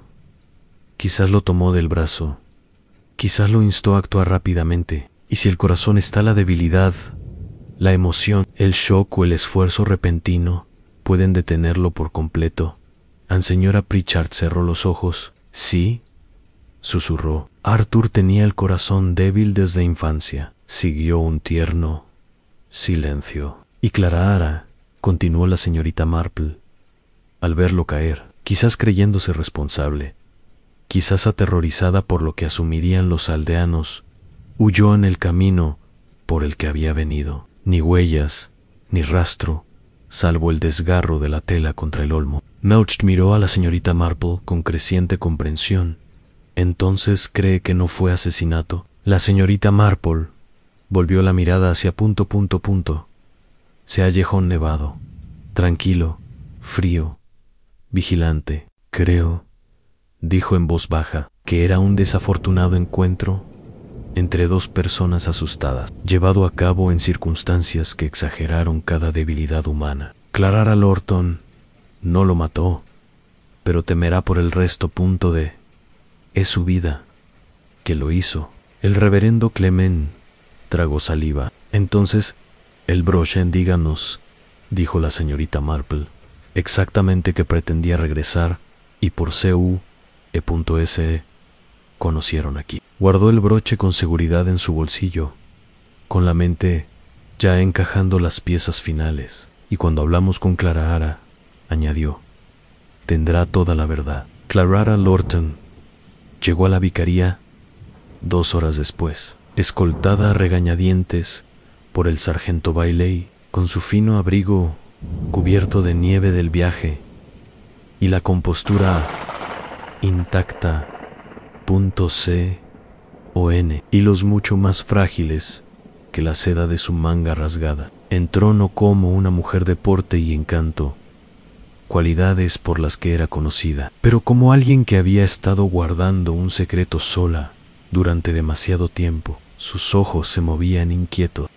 quizás lo tomó del brazo, quizás lo instó a actuar rápidamente. Y si el corazón está la debilidad, la emoción, el shock o el esfuerzo repentino pueden detenerlo por completo. Señora Pritchard cerró los ojos. Sí, susurró. Arthur tenía el corazón débil desde infancia. Siguió un tierno silencio. Y Clara, continuó la señorita Marple, al verlo caer, quizás creyéndose responsable, quizás aterrorizada por lo que asumirían los aldeanos, huyó en el camino por el que había venido. Ni huellas, ni rastro, salvo el desgarro de la tela contra el olmo. Melch miró a la señorita Marple con creciente comprensión. ¿Entonces cree que no fue asesinato? La señorita Marple volvió la mirada hacia Se hallejó nevado, tranquilo, frío, vigilante. Creo, dijo en voz baja, que era un desafortunado encuentro entre dos personas asustadas, llevado a cabo en circunstancias que exageraron cada debilidad humana. Clara Lorton no lo mató, pero temerá por el resto. Es su vida que lo hizo. El reverendo Clement tragó saliva. Entonces, el broche, díganos, dijo la señorita Marple, exactamente que pretendía regresar y por CUE.SE conocieron aquí. Guardó el broche con seguridad en su bolsillo, con la mente ya encajando las piezas finales, y cuando hablamos con Clara, añadió, tendrá toda la verdad. Clara Lorton llegó a la vicaría 2 horas después, escoltada a regañadientes por el sargento Bailey, con su fino abrigo cubierto de nieve del viaje y la compostura intacta. Hilos mucho más frágiles que la seda de su manga rasgada. Entró no como una mujer de porte y encanto, cualidades por las que era conocida, pero como alguien que había estado guardando un secreto sola durante demasiado tiempo. Sus ojos se movían inquietos,